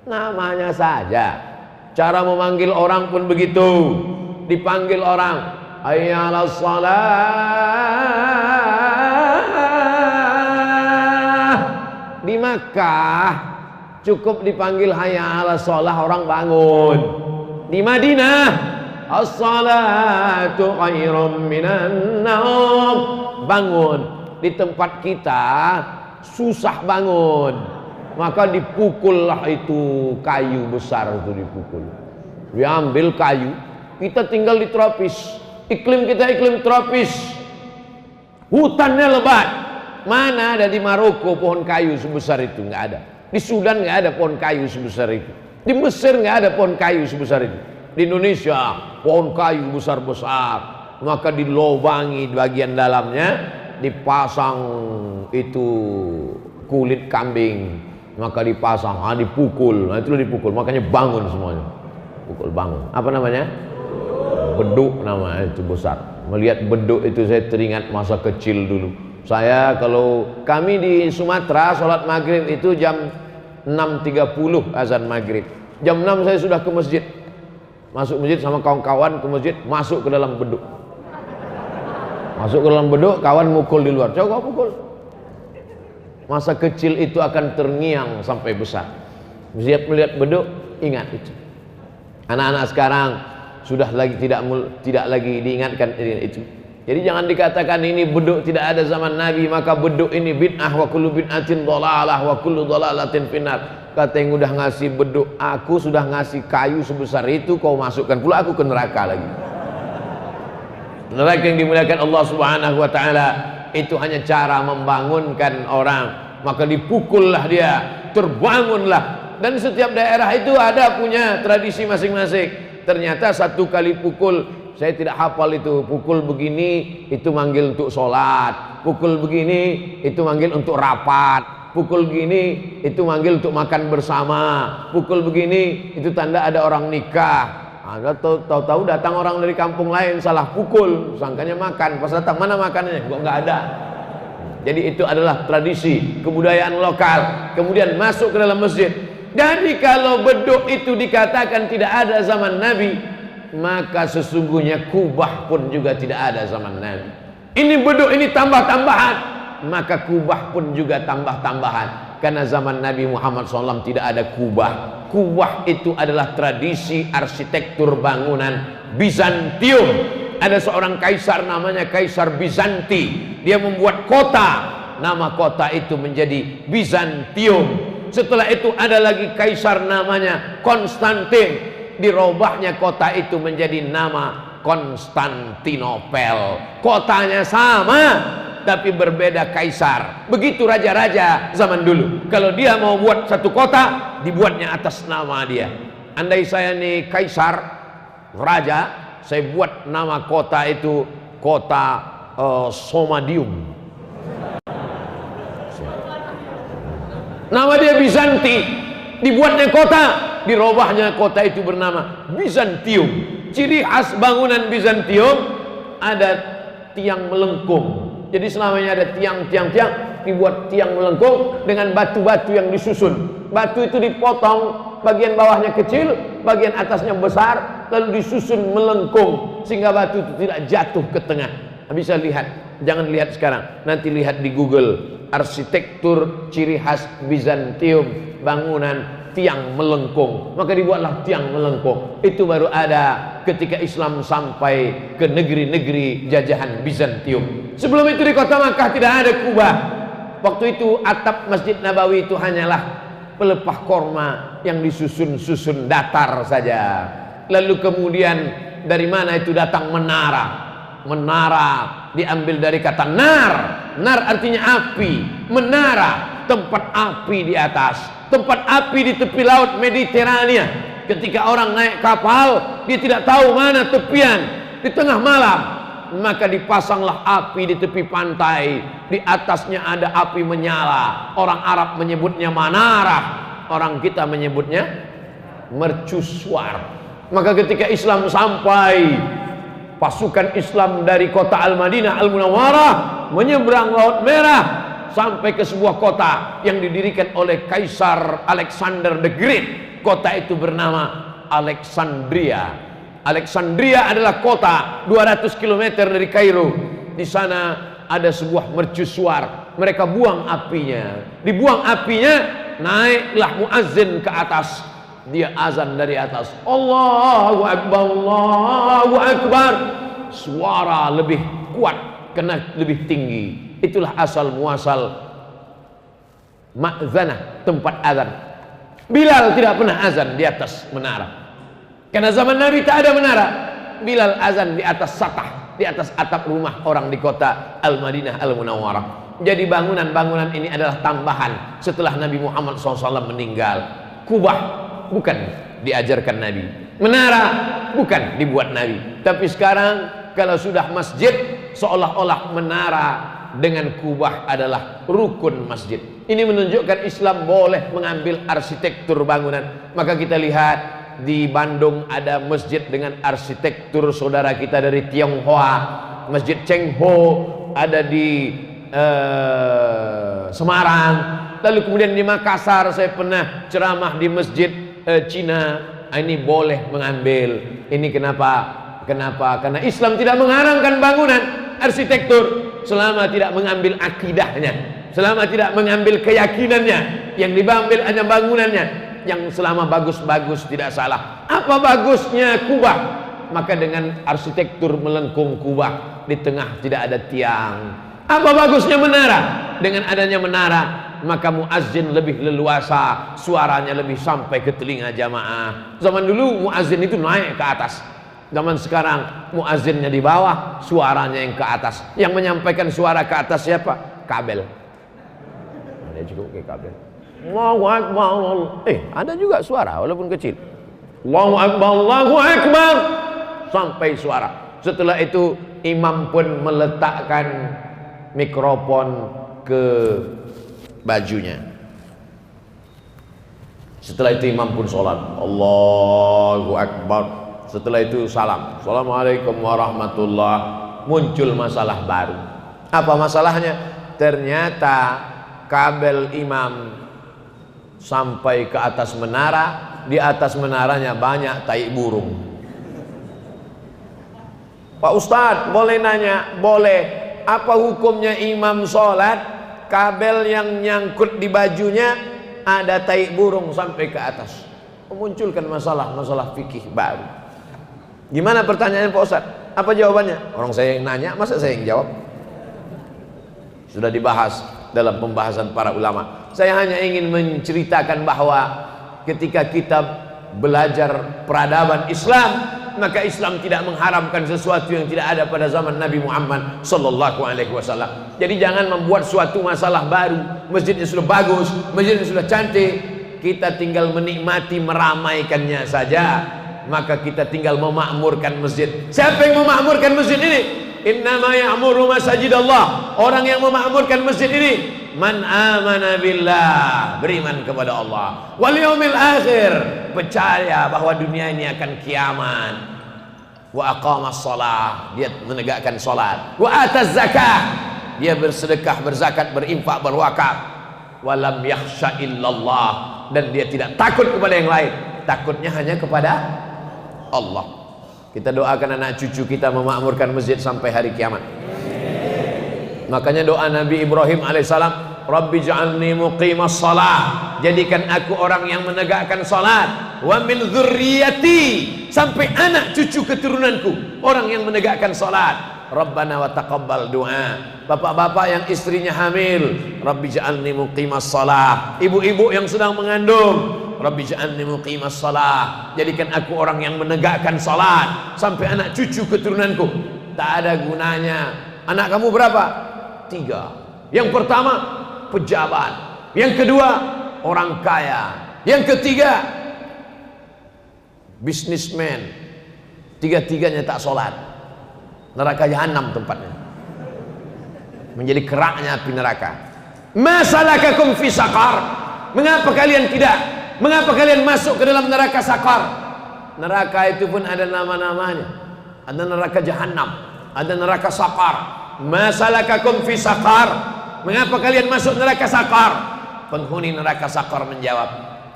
Namanya saja. Cara memanggil orang pun begitu. Dipanggil orang, hayya 'alas shalah. Di Makkah cukup dipanggil hayya 'alas shalah, orang bangun. Di Madinah, as-salatu khairum minan naum, bangun. Di tempat kita susah bangun, maka dipukullah itu kayu besar, itu dipukul. Diambil kayu. Kita tinggal di tropis, iklim kita iklim tropis, hutannya lebat. Mana ada di Maroko pohon kayu sebesar itu? Nggak ada. Di Sudan nggak ada pohon kayu sebesar itu. Di Mesir nggak ada pohon kayu sebesar itu. Di Indonesia pohon kayu besar-besar, maka dilobangi bagian dalamnya, dipasang itu kulit kambing, maka dipasang, dipukul. Nah itu dipukul, makanya bangun semuanya. Pukul bangun. Apa namanya? Beduk namanya, itu besar. Melihat beduk itu saya teringat masa kecil dulu. Saya kalau kami di Sumatera sholat maghrib itu jam 6.30 azan maghrib. Jam 6 saya sudah ke masjid. Masuk masjid sama kawan-kawan ke masjid, masuk ke dalam beduk. Masuk ke dalam beduk, kawan mukul di luar. Coba pukul. Masa kecil itu akan terngiang sampai besar. Melihat beduk, ingat itu. Anak-anak sekarang sudah lagi tidak lagi diingatkan itu. Jadi jangan dikatakan ini beduk tidak ada zaman Nabi, maka beduk ini bid'ah, wa kullu bid'atin dhalalah, wa kullu dhalalatin finnar. Kata yang udah ngasih beduk, aku sudah ngasih kayu sebesar itu, kau masukkan pula aku ke neraka lagi. Neraka yang dimuliakan Allah Subhanahu wa taala. itu hanya cara membangunkan orang. Maka dipukullah dia, terbangunlah. Dan setiap daerah itu ada punya tradisi masing-masing. Ternyata satu kali pukul, saya tidak hafal itu, pukul begini itu manggil untuk sholat, pukul begini itu manggil untuk rapat, pukul gini itu manggil untuk makan bersama, pukul begini itu tanda ada orang nikah. Ada tahu-tahu datang orang dari kampung lain salah pukul, sangkanya makan, pas datang mana makanannya? Kok nggak ada. Jadi itu adalah tradisi kebudayaan lokal, kemudian masuk ke dalam masjid. Jadi kalau beduk itu dikatakan tidak ada zaman Nabi, maka sesungguhnya kubah pun juga tidak ada zaman Nabi. Ini beduk ini tambah-tambahan, maka kubah pun juga tambah-tambahan. Karena zaman Nabi Muhammad SAW tidak ada kubah. Kubah itu adalah tradisi arsitektur bangunan Bizantium. Ada seorang kaisar namanya Kaisar Bizanti. Dia membuat kota, nama kota itu menjadi Bizantium. Setelah itu ada lagi kaisar namanya Konstantin. Dirobahnya kota itu menjadi nama Konstantinopel. Kotanya sama, tapi berbeda kaisar. Begitu raja-raja zaman dulu. Kalau dia mau buat satu kota, dibuatnya atas nama dia. Andai saya nih kaisar, raja, saya buat nama kota itu kota Somadium. Nama dia Bizanti. Dibuatnya kota, dirobahnya kota itu bernama Bizantium. Ciri khas bangunan Bizantium ada tiang melengkung. Jadi selamanya ada tiang-tiang, dibuat tiang melengkung dengan batu-batu yang disusun. Batu itu dipotong, bagian bawahnya kecil, bagian atasnya besar, lalu disusun melengkung sehingga batu itu tidak jatuh ke tengah. Bisa lihat, jangan lihat sekarang, nanti lihat di Google arsitektur ciri khas Bizantium, bangunan tiang melengkung. Maka dibuatlah tiang melengkung. Itu baru ada ketika Islam sampai ke negeri-negeri jajahan Bizantium. Sebelum itu di kota Makkah tidak ada kubah. Waktu itu atap Masjid Nabawi itu hanyalah pelepah korma yang disusun-susun datar saja. Lalu kemudian dari mana itu datang menara? Menara diambil dari kata nar. Nar artinya api. Menara, tempat api di atas, tempat api di tepi laut Mediterania. Ketika orang naik kapal, dia tidak tahu mana tepian. Di tengah malam, maka dipasanglah api di tepi pantai. Di atasnya ada api menyala. Orang Arab menyebutnya manarah, orang kita menyebutnya mercusuar. Maka ketika Islam sampai, pasukan Islam dari kota Al-Madinah Al-Munawwarah menyeberang Laut Merah sampai ke sebuah kota yang didirikan oleh Kaisar Alexander the Great. Kota itu bernama Alexandria. Alexandria adalah kota 200 km dari Kairo. Di sana ada sebuah mercusuar. Mereka buang apinya. Dibuang apinya, naiklah muazzin ke atas. Dia azan dari atas, Allahu Akbar, Allahu Akbar. Suara lebih kuat karena lebih tinggi. Itulah asal muasal ma'zanah, tempat azan. Bilal tidak pernah azan di atas menara, karena zaman Nabi tak ada menara. Bilal azan di atas satah, di atas atap rumah orang di kota Al-Madinah Al-Munawwarah. Jadi bangunan-bangunan ini adalah tambahan setelah Nabi Muhammad SAW meninggal. Kubah bukan diajarkan Nabi, menara bukan dibuat Nabi. Tapi sekarang kalau sudah masjid, seolah-olah menara dengan kubah adalah rukun masjid. Ini menunjukkan Islam boleh mengambil arsitektur bangunan. Maka kita lihat di Bandung ada masjid dengan arsitektur saudara kita dari Tionghoa, Masjid Cheng Ho. Ada di Semarang. Lalu kemudian di Makassar saya pernah ceramah di masjid Cina. Ini boleh mengambil. Ini kenapa? Karena Islam tidak mengharamkan bangunan arsitektur selama tidak mengambil akidahnya, selama tidak mengambil keyakinannya. Yang diambil hanya bangunannya. Yang selama bagus-bagus tidak salah. Apa bagusnya kubah? Maka dengan arsitektur melengkung kubah, di tengah tidak ada tiang. Apa bagusnya menara? Dengan adanya menara, maka muazzin lebih leluasa, suaranya lebih sampai ke telinga jamaah. Zaman dulu muazzin itu naik ke atas. Zaman sekarang muazzinnya di bawah, suaranya yang ke atas. Yang menyampaikan suara ke atas siapa? Kabel. Ada cukup ke kabel. Allahu Akbar. Ada juga suara walaupun kecil. Allahu Akbar, Allahu Akbar. Sampai suara. Setelah itu imam pun meletakkan mikrofon ke bajunya. Setelah itu imam pun sholat. Allahu Akbar. Setelah itu salam. Assalamualaikum warahmatullahi. Muncul masalah baru. Apa masalahnya? Ternyata kabel imam sampai ke atas menara. Di atas menaranya banyak tai burung. Pak Ustadz, boleh nanya? Boleh. Apa hukumnya imam sholat, kabel yang nyangkut di bajunya ada tai burung sampai ke atas? Memunculkan masalah fikih baru. Gimana pertanyaannya Pak Ustadz? Apa jawabannya? Orang saya yang nanya, masa saya yang jawab? Sudah dibahas dalam pembahasan para ulama. Saya hanya ingin menceritakan bahwa ketika kita belajar peradaban Islam, maka Islam tidak mengharamkan sesuatu yang tidak ada pada zaman Nabi Muhammad sallallahu alaihi wasallam. Jadi jangan membuat suatu masalah baru. Masjidnya sudah bagus, masjidnya sudah cantik, kita tinggal menikmati meramaikannya saja. Maka kita tinggal memakmurkan masjid. Siapa yang memakmurkan masjid ini? Innama ya'muru masajidallah. Orang yang memakmurkan masjid ini man amana billah, beriman kepada Allah, wal yaumil akhir, percaya bahwa dunia ini akan kiamat, wa aqamas shalah, dia menegakkan salat, wa ataz zakah, dia bersedekah, berzakat, berinfak, berwakaf, wa lam yakhsha illallah, dan dia tidak takut kepada yang lain, takutnya hanya kepada Allah. Kita doakan anak cucu kita memakmurkan masjid sampai hari kiamat. Makanya doa Nabi Ibrahim alaihissalam, Rabbi ja'alni muqimas salah, jadikan aku orang yang menegakkan salat, wa min dzurriyyati, sampai anak cucu keturunanku orang yang menegakkan salat. Rabbana wa taqabbal du'a. Bapak-bapak yang istrinya hamil, Rabbi ja'alni muqimas salah. Ibu-ibu yang sedang mengandung, Rabbi ja'alni muqimas salah, jadikan aku orang yang menegakkan salat sampai anak cucu keturunanku. Tak ada gunanya. Anak kamu berapa? 3. Yang pertama pejabat, yang kedua orang kaya, yang ketiga bisnismen. Tiga-tiganya tak sholat, neraka jahanam tempatnya, menjadi keraknya api neraka. Masalakakum fi saqar, mengapa kalian tidak, mengapa kalian masuk ke dalam neraka sakar? Neraka itu pun ada nama-namanya. Ada neraka jahanam, ada neraka sakar. Masalakakum fi saqar, mengapa kalian masuk neraka sakar? Penghuni neraka sakar menjawab,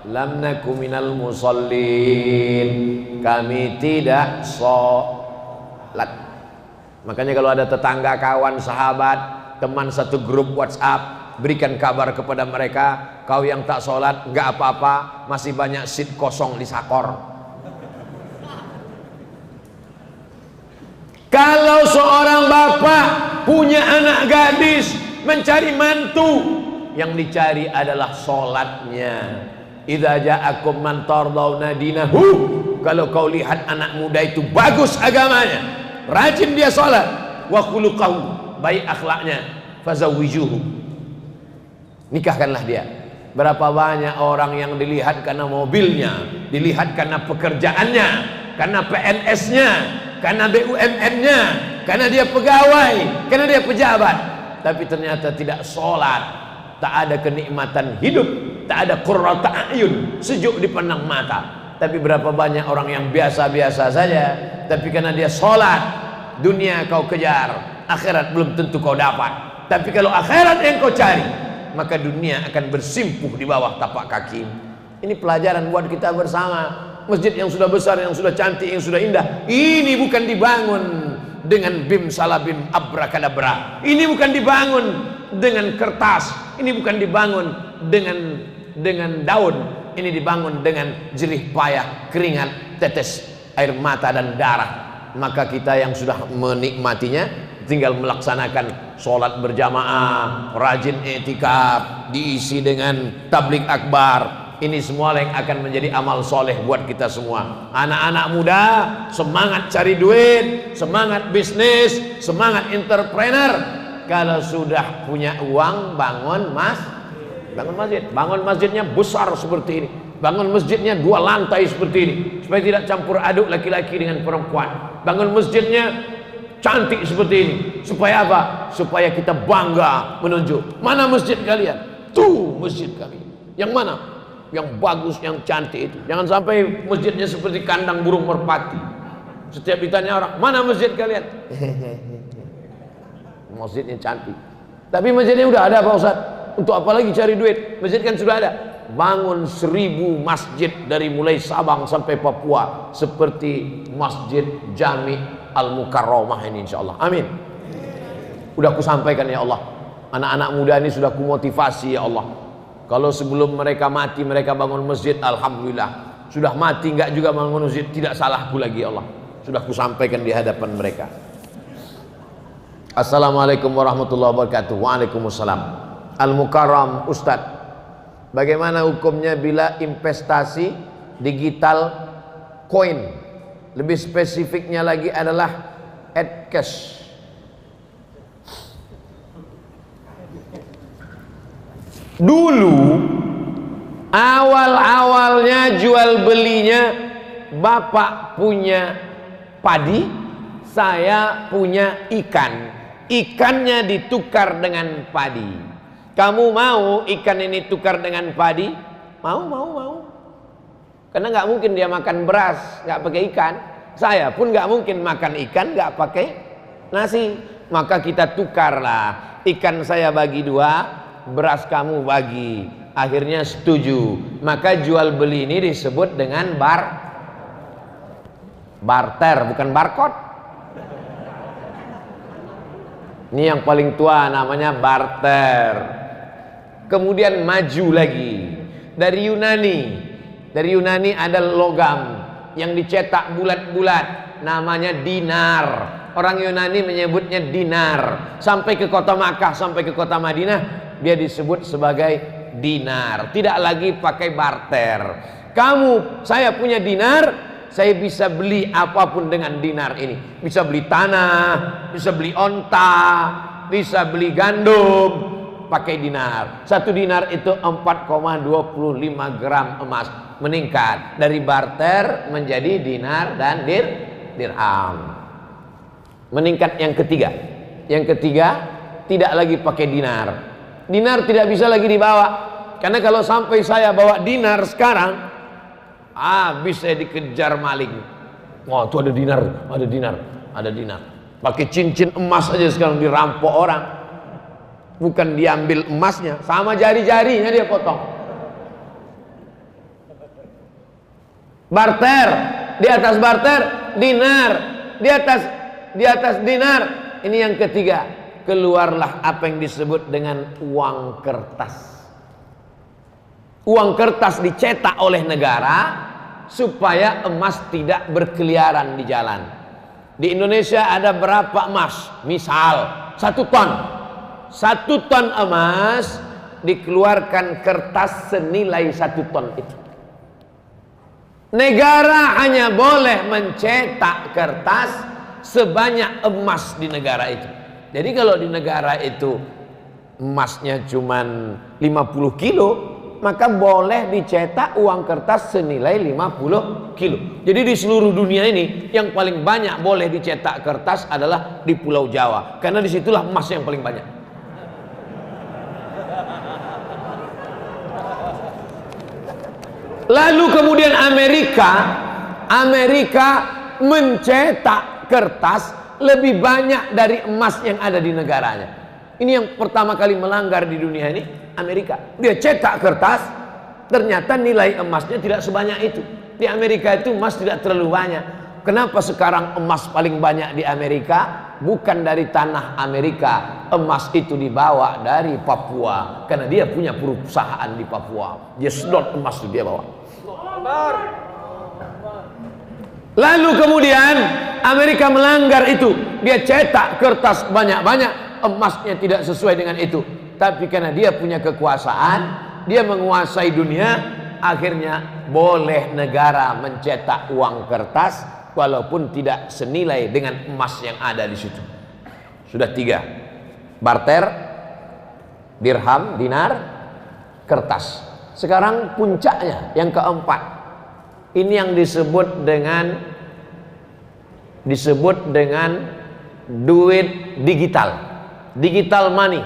lam naku minal musallin, kami tidak sholat. Makanya kalau ada tetangga, kawan, sahabat, teman satu grup WhatsApp, berikan kabar kepada mereka, kau yang tak sholat nggak apa-apa, masih banyak seat kosong di sakor. Kalau seorang bapak punya anak gadis, mencari mantu, yang dicari adalah sholatnya. Idza ja'akum man tardawna dinahu, kalau kau lihat anak muda itu bagus agamanya, rajin dia sholat, wa khuluquhu, baik akhlaknya, fazawwijuhu, nikahkanlah dia. Berapa banyak orang yang dilihat karena mobilnya, dilihat karena pekerjaannya, karena PNS-nya, karena BUMN-nya, karena dia pegawai, karena dia pejabat, tapi ternyata tidak sholat, tak ada kenikmatan hidup, tak ada qurrata a'yun, sejuk dipandang mata. Tapi berapa banyak orang yang biasa-biasa saja, tapi karena dia sholat, dunia kau kejar, akhirat belum tentu kau dapat. Tapi kalau akhirat yang kau cari, maka dunia akan bersimpuh di bawah tapak kaki. Ini pelajaran buat kita bersama. Masjid yang sudah besar, yang sudah cantik, yang sudah indah, ini bukan dibangun dengan bim salabim abrakadabra, ini bukan dibangun dengan kertas, ini bukan dibangun dengan daun, ini dibangun dengan jerih payah, keringat, tetes air mata dan darah. Maka kita yang sudah menikmatinya tinggal melaksanakan sholat berjamaah, rajin i'tikaf, diisi dengan tabligh akbar, Ini semua yang akan menjadi amal soleh buat kita semua. Anak-anak muda, semangat cari duit, semangat bisnis, semangat entrepreneur. Kalau sudah punya uang, bangun masjid. Bangun masjidnya besar seperti ini. Bangun masjidnya 2 lantai seperti ini, supaya tidak campur aduk laki-laki dengan perempuan. Bangun masjidnya cantik seperti ini. Supaya apa? Supaya kita bangga menunjuk. Mana masjid kalian? Tuh masjid kami. Yang mana? Yang bagus, yang cantik itu. Jangan sampai masjidnya seperti kandang burung merpati. Setiap ditanya orang, mana masjid kalian? Masjidnya cantik, tapi masjidnya udah ada Pak Ustaz. Untuk apa lagi cari duit? Masjid kan sudah ada. Bangun 1000 masjid dari mulai Sabang sampai Papua, seperti Masjid Jami Al-Mukarramah ini, insyaallah. Amin. Udah aku sampaikan ya Allah. Anak-anak muda ini sudah kumotivasi ya Allah. Kalau sebelum mereka mati mereka bangun masjid, alhamdulillah. Sudah mati enggak juga bangun masjid, tidak salahku lagi ya Allah. Sudah kusampaikan di hadapan mereka. Assalamualaikum warahmatullahi wabarakatuh. Waalaikumsalam. Al-Mukarram Ustadz, bagaimana hukumnya bila investasi digital koin? Lebih spesifiknya lagi adalah cash. Dulu awal-awalnya jual belinya, bapak punya padi, saya punya ikan. Ikannya ditukar dengan padi. Kamu mau ikan ini tukar dengan padi? Mau. Karena nggak mungkin dia makan beras nggak pakai ikan. Saya pun nggak mungkin makan ikan nggak pakai nasi. Maka kita tukarlah. Ikan saya bagi 2, beras kamu bagi. Akhirnya setuju. Maka jual beli ini disebut dengan barter, bukan barcode. Ini yang paling tua namanya barter. Kemudian maju lagi dari Yunani. Dari Yunani ada logam yang dicetak bulat-bulat, namanya dinar. Orang Yunani menyebutnya dinar. Sampai ke kota Makkah, sampai ke kota Madinah, dia disebut sebagai dinar. Tidak lagi pakai barter. Saya punya dinar, saya bisa beli apapun dengan dinar ini. Bisa beli tanah, bisa beli onta, bisa beli gandum, pakai dinar. 1 dinar itu 4,25 gram emas. Meningkat dari barter menjadi dinar dan dirham. Meningkat yang ketiga. Yang ketiga, tidak lagi pakai dinar. Dinar tidak bisa lagi dibawa. Karena kalau sampai saya bawa dinar sekarang, bisa dikejar maling. Wah, itu ada dinar. Pakai cincin emas aja sekarang dirampok orang. Bukan diambil emasnya, sama jari-jarinya dia potong. Barter, di atas barter dinar, di atas dinar. Ini yang ketiga, keluarlah apa yang disebut dengan uang kertas. Uang kertas dicetak oleh negara supaya emas tidak berkeliaran di jalan. Di Indonesia ada berapa emas? Misal 1 ton. 1 ton emas dikeluarkan kertas senilai 1 ton itu. Negara hanya boleh mencetak kertas sebanyak emas di negara itu. Jadi kalau di negara itu emasnya cuman 50 kilo, maka boleh dicetak uang kertas senilai 50 kilo. Jadi di seluruh dunia ini yang paling banyak boleh dicetak kertas adalah di Pulau Jawa, karena disitulah emas yang paling banyak. Lalu kemudian Amerika mencetak kertas lebih banyak dari emas yang ada di negaranya. Ini yang pertama kali melanggar di dunia ini, Amerika. Dia cetak kertas, ternyata nilai emasnya tidak sebanyak itu. Di Amerika itu emas tidak terlalu banyak. Kenapa sekarang emas paling banyak di Amerika? Bukan dari tanah Amerika. Emas itu dibawa dari Papua, karena dia punya perusahaan di Papua. Dia sedot emas itu dia bawa. Lalu kemudian Amerika melanggar itu. Dia cetak kertas banyak-banyak, emasnya tidak sesuai dengan itu. Tapi karena dia punya kekuasaan, dia menguasai dunia, akhirnya boleh negara mencetak uang kertas walaupun tidak senilai dengan emas yang ada di situ. Sudah 3. Barter, dirham, dinar, kertas. Sekarang puncaknya yang keempat. Ini yang disebut dengan duit digital. Digital money.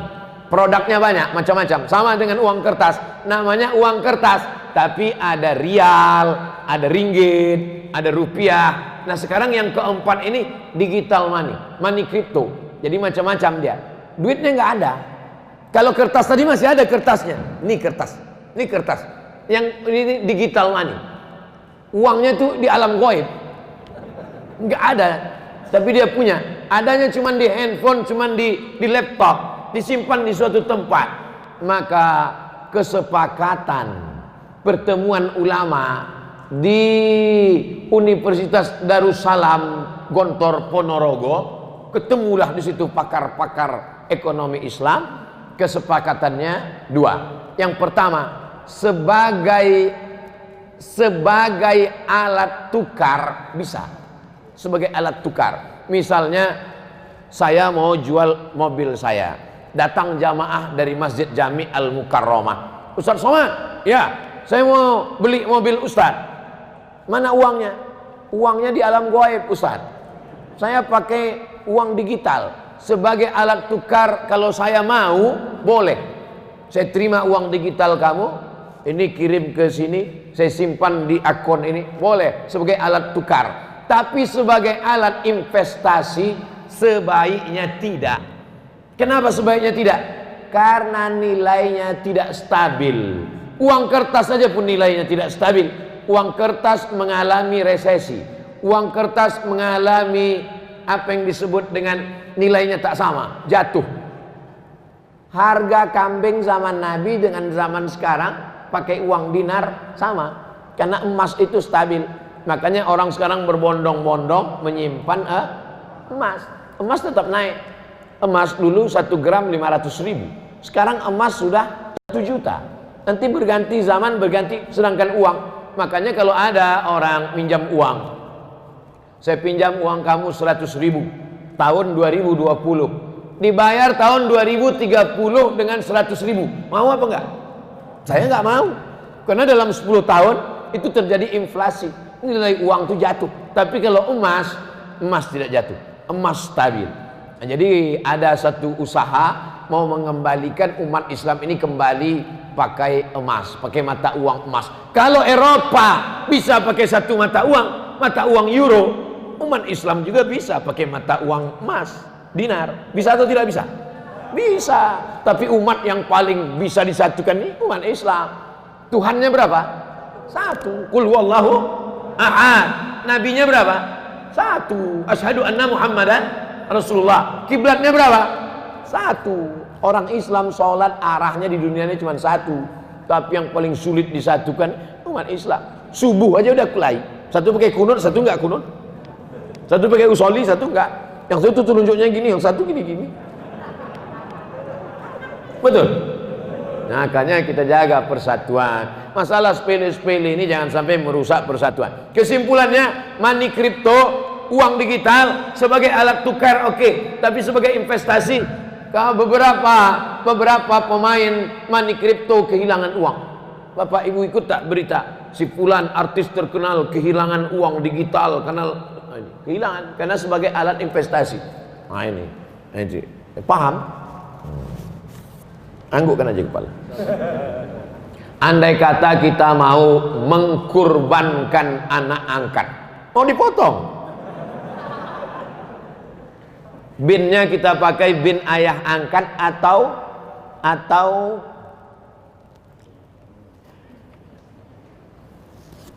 Produknya banyak, macam-macam. Sama dengan uang kertas. Namanya uang kertas, tapi ada rial, ada ringgit, ada rupiah. Nah, sekarang yang keempat ini digital money, money crypto. Jadi macam-macam dia. Duitnya nggak ada. Kalau kertas tadi masih ada kertasnya. Ini kertas. Ini kertas. Yang ini digital money. Uangnya tuh di alam gaib. Nggak ada. Tapi dia punya. Adanya cuma di handphone, cuma di laptop. Disimpan di suatu tempat. Maka kesepakatan pertemuan ulama di Universitas Darussalam Gontor Ponorogo, ketemulah di situ pakar-pakar ekonomi Islam. Kesepakatannya 2. Yang pertama, sebagai alat tukar bisa. Sebagai alat tukar. Misalnya saya mau jual mobil saya. Datang jamaah dari Masjid Jami Al-Mukarramah. Ustaz Somad, ya, saya mau beli mobil Ustaz. Mana uangnya? Uangnya di alam gaib Ustaz. Saya pakai uang digital sebagai alat tukar. Kalau saya mau, boleh. Saya terima uang digital kamu, ini kirim ke sini, saya simpan di akun ini, boleh sebagai alat tukar. Tapi sebagai alat investasi sebaiknya tidak. Kenapa sebaiknya tidak? Karena nilainya tidak stabil. Uang kertas saja pun nilainya tidak stabil. Uang kertas mengalami resesi. Uang kertas mengalami apa yang disebut dengan nilainya tak sama, jatuh. Harga kambing zaman Nabi dengan zaman sekarang pakai uang dinar sama. Karena emas itu stabil. Makanya orang sekarang berbondong-bondong menyimpan emas. Emas tetap naik. Emas dulu 1 gram 500.000. Sekarang emas sudah 1 juta. Nanti berganti zaman, berganti. Sedangkan uang, makanya kalau ada orang pinjam uang, saya pinjam uang kamu 100.000 tahun 2020, dibayar tahun 2030 dengan 100.000, mau apa enggak? Saya enggak mau. Karena dalam 10 tahun itu terjadi inflasi, nilai uang itu jatuh. Tapi kalau emas tidak jatuh, emas stabil. Nah, jadi ada satu usaha mau mengembalikan umat Islam ini kembali pakai emas, pakai mata uang emas. Kalau Eropa bisa pakai satu mata uang euro, umat Islam juga bisa pakai mata uang emas, dinar. Bisa atau tidak bisa? Bisa. Tapi umat yang paling bisa disatukan ini umat Islam. Tuhannya berapa? 1. Qul huwallahu ahad. Nabinya berapa? 1. Asyhadu anna Muhammadan Rasulullah. Kiblatnya berapa? 1. Orang Islam sholat arahnya di dunia ini cuma 1. Tapi yang paling sulit disatukan umat Islam. Subuh aja udah kelai. Satu pakai kunut, satu enggak kunut. Satu pakai usolli, satu enggak. Yang satu telunjuknya gini, yang satu gini-gini. Betul? Nah, makanya kita jaga persatuan. Masalah sepele-sepele ini jangan sampai merusak persatuan. Kesimpulannya, money crypto, uang digital sebagai alat tukar oke. Tapi sebagai investasi, beberapa pemain money crypto kehilangan uang. Bapak Ibu ikut tak berita si fulan artis terkenal kehilangan uang digital karena kehilangan karena sebagai alat investasi. Nah ini paham? Anggukkan aja kepala. Andai kata kita mau mengkurbankan anak angkat, mau dipotong, binnya kita pakai bin ayah angkat atau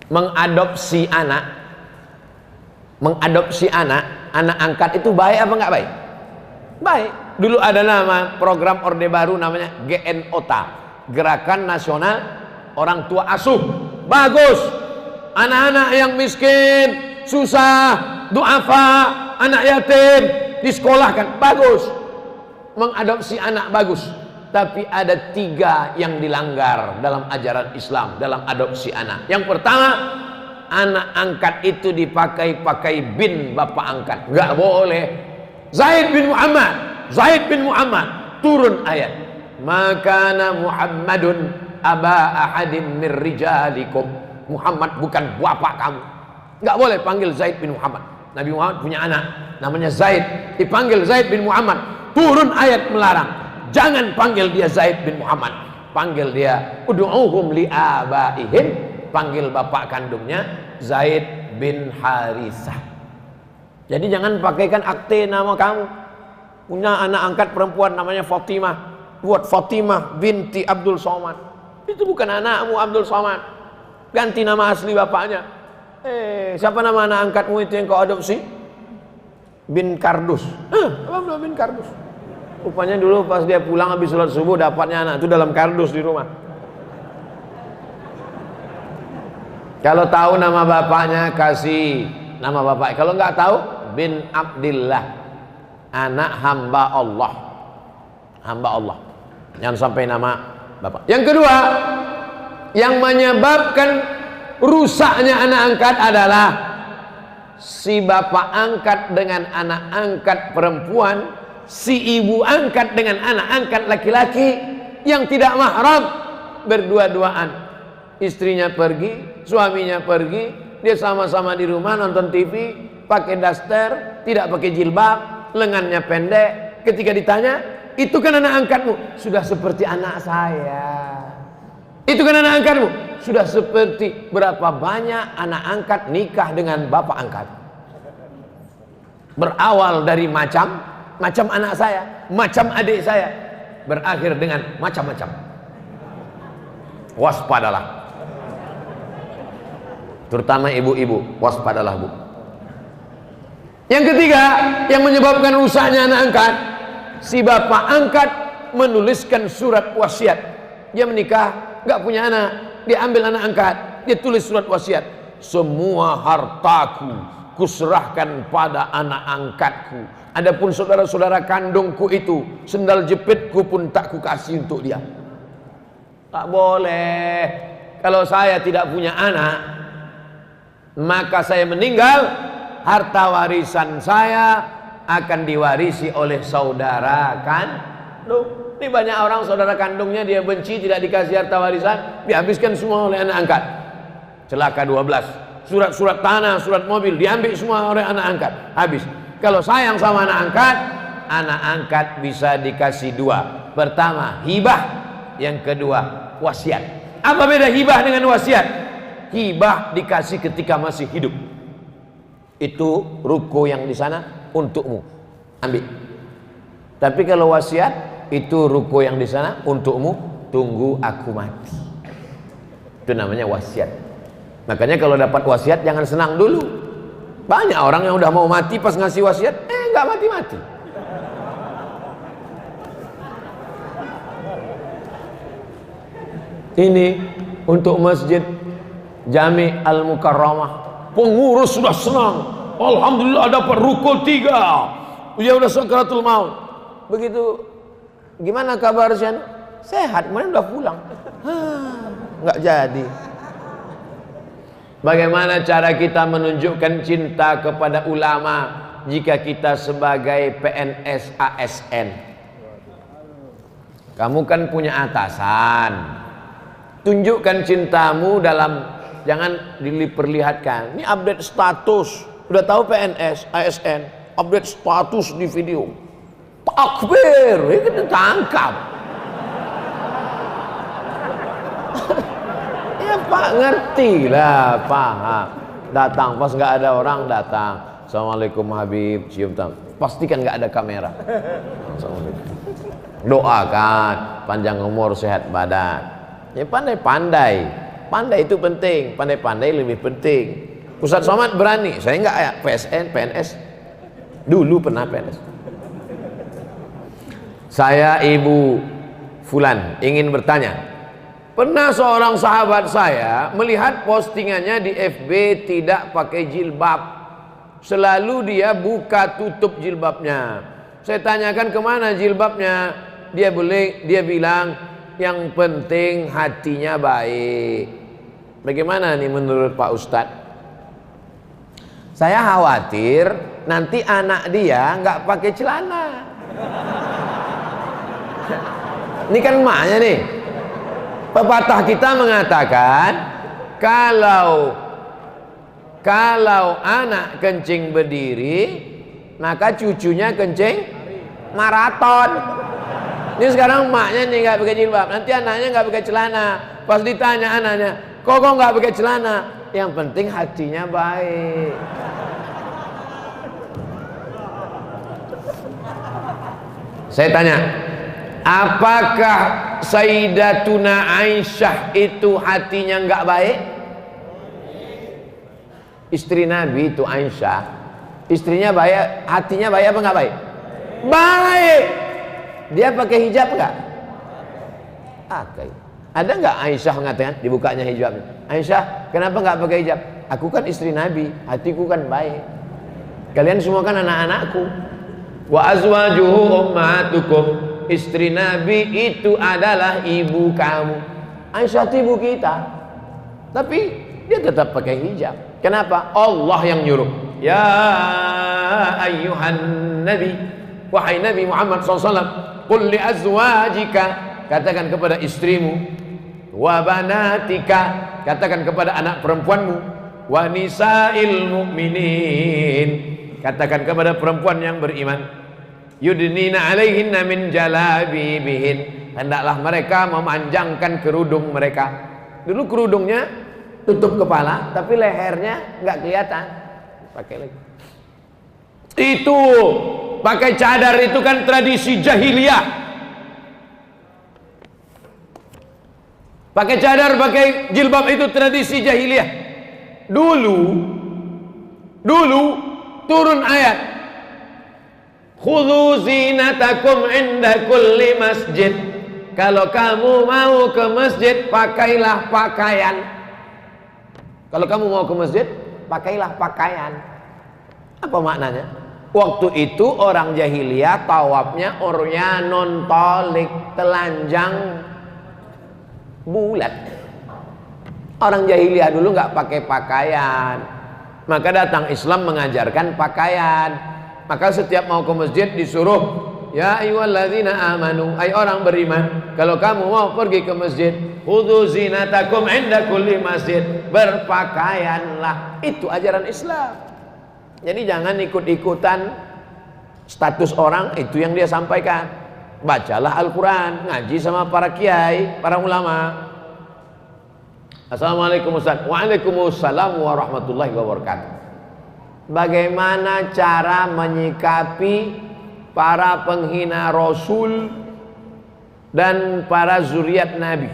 mengadopsi anak angkat itu baik apa enggak baik? Baik. Dulu ada nama program Orde Baru namanya GNOTA, Gerakan Nasional Orang Tua Asuh. Bagus. Anak-anak yang miskin, susah, duafa, anak yatim disekolahkan. Bagus. Mengadopsi anak bagus. tapi ada 3 yang dilanggar dalam ajaran Islam, dalam adopsi anak. Yang pertama, anak angkat itu dipakai bin bapak angkat. Nggak boleh. Zaid bin Muhammad, turun ayat, makana Muhammadun aba ahadim mir rijalikum. Muhammad bukan bapak kamu. Nggak boleh panggil Zaid bin Muhammad. Nabi Muhammad punya anak namanya Zaid, dipanggil Zaid bin Muhammad. Turun ayat melarang, jangan panggil dia Zaid bin Muhammad, panggil dia ud'uhum li abaihim, panggil bapak kandungnya Zaid bin Harisah. Jadi jangan pakaikan akte nama kamu. Punya anak angkat perempuan namanya Fatimah, buat Fatimah binti Abdul Somad. Itu bukan anakmu Abdul Somad. Ganti nama asli bapaknya. Siapa nama anak angkatmu itu yang kau adopsi? Bin Kardus. Apa bin Kardus? Rupanya dulu pas dia pulang habis sholat subuh dapatnya anak itu dalam kardus di rumah. Kalau tahu nama bapaknya kasih nama bapak. Kalau nggak tahu, bin Abdillah, anak hamba Allah. Hamba Allah. Jangan sampai nama bapak. Yang kedua, yang menyebabkan rusaknya anak angkat adalah si bapak angkat dengan anak angkat perempuan, si ibu angkat dengan anak angkat laki-laki yang tidak mahram, berdua-duaan. Istrinya pergi, suaminya pergi, dia sama-sama di rumah nonton TV, pakai daster, tidak pakai jilbab, lengannya pendek. Ketika ditanya, itu kan anak angkatmu? Sudah seperti anak saya. Itu kan anak angkatmu? Sudah seperti berapa banyak anak angkat nikah dengan bapak angkat. Berawal dari macam anak saya, macam adik saya, berakhir dengan macam-macam. Waspadalah, terutama ibu-ibu, waspadalah bu. Yang ketiga, yang menyebabkan rusaknya anak angkat, si bapak angkat menuliskan surat wasiat. Dia menikah, nggak punya anak, dia ambil anak angkat, dia tulis surat wasiat. Semua hartaku kuserahkan pada anak angkatku. Adapun saudara-saudara kandungku itu, sendal jepitku pun tak kukasih untuk dia. Tak boleh. Kalau saya tidak punya anak, maka saya meninggal, harta warisan saya akan diwarisi oleh saudara kandung. Ini banyak orang saudara kandungnya dia benci, tidak dikasih harta warisan, dihabiskan semua oleh anak angkat. Celaka 12. Surat-surat tanah, surat mobil diambil semua oleh anak angkat, habis. Kalau sayang sama anak angkat bisa dikasih 2. Pertama hibah, yang kedua wasiat. Apa beda hibah dengan wasiat? Hibah dikasih ketika masih hidup. Itu ruko yang di sana untukmu, ambil. Tapi kalau wasiat, itu ruko yang di sana untukmu, tunggu aku mati. Itu namanya wasiat. Makanya kalau dapat wasiat jangan senang dulu. Banyak orang yang udah mau mati pas ngasih wasiat, nggak mati-mati. Ini untuk Masjid Jami Al-Mukarramah, pengurus sudah senang. Alhamdulillah dapat rukun 3. Dia udah sakaratul maut. Begitu, gimana kabarnya? Sehat, kemarin udah pulang. Nggak jadi. Bagaimana cara kita menunjukkan cinta kepada ulama jika kita sebagai PNS ASN? Kamu kan punya atasan. Tunjukkan cintamu dalam, jangan diperlihatkan. Ini update status. Udah tahu PNS ASN, update status di video. Takbir, kita tangkap. Ya Pak, ngerti lah, paham. Datang pas nggak ada orang, datang. Assalamualaikum Habib, cium tangan. Pastikan nggak ada kamera. Assalamualaikum. Doakan panjang umur, sehat badan. Ya pandai-pandai. Pandai itu penting, pandai-pandai lebih penting. Ustaz Somad berani, saya nggak ya PNS. Dulu pernah PNS. Saya Ibu Fulan ingin bertanya. Pernah seorang sahabat saya melihat postingannya di FB tidak pakai jilbab. Selalu dia buka tutup jilbabnya. Saya tanyakan kemana jilbabnya. dia bilang yang penting hatinya baik. Bagaimana nih menurut Pak Ustadz? Saya khawatir nanti anak dia nggak pakai celana. Ini kan emaknya nih. Pepatah kita mengatakan kalau anak kencing berdiri, maka cucunya kencing maraton. Ini sekarang emaknya nih nggak pakai jilbab, nanti anaknya nggak pakai celana. Pas ditanya anaknya, kok nggak pakai celana? Yang penting hatinya baik. Saya tanya, apakah Sayyidatuna Aisyah itu hatinya nggak baik? Istri Nabi itu Aisyah, istrinya baik, hatinya baik apa nggak baik? Baik. Dia pakai hijab nggak? Pakai. Ada nggak Aisyah mengatakan dibukanya hijabnya? Aisyah, kenapa nggak pakai hijab? Aku kan istri Nabi, hatiku kan baik. Kalian semua kan anak-anakku. Wa azwajuhu ummahatukum. Istri Nabi itu adalah ibu kamu. Aisyah itu ibu kita. Tapi dia tetap pakai hijab. Kenapa? Allah yang nyuruh. Ya ayyuhan nabi, wahai Nabi Muhammad SAW, qul li azwajika, katakan kepada istrimu, wa banatika, katakan kepada anak perempuanmu, wa nisa'il mu'minin, katakan kepada perempuan yang beriman, yudnina alaihinna min jalabibihin, hendaklah mereka memanjangkan kerudung mereka. Dulu kerudungnya tutup kepala, tapi lehernya nggak kelihatan. Pakai lagi. Itu pakai cadar itu kan tradisi jahiliyah. Pakai cadar, pakai jilbab itu tradisi jahiliyah. Dulu turun ayat, khudhu zinatakum inda kulli masjid. Kalau kamu mau ke masjid, pakailah pakaian. Kalau kamu mau ke masjid, pakailah pakaian. Apa maknanya? Waktu itu orang jahiliyah tawafnya uryanun tolik, telanjang bulat. Orang jahiliyah dulu nggak pakai pakaian. Maka datang Islam mengajarkan pakaian. Maka setiap mau ke masjid disuruh, ya ayyuhalladzina amanu, ay orang beriman, kalau kamu mau pergi ke masjid, khudhu zinatakum inda kulli masjid, berpakaianlah. Itu ajaran Islam. Jadi jangan ikut-ikutan status orang, itu yang dia sampaikan. Bacalah Al-Quran, ngaji sama para kiai, para ulama. Assalamualaikum Ustaz. Waalaikumsalam warahmatullahi wabarakatuh. Bagaimana cara menyikapi para penghina Rasul dan para zuriat Nabi?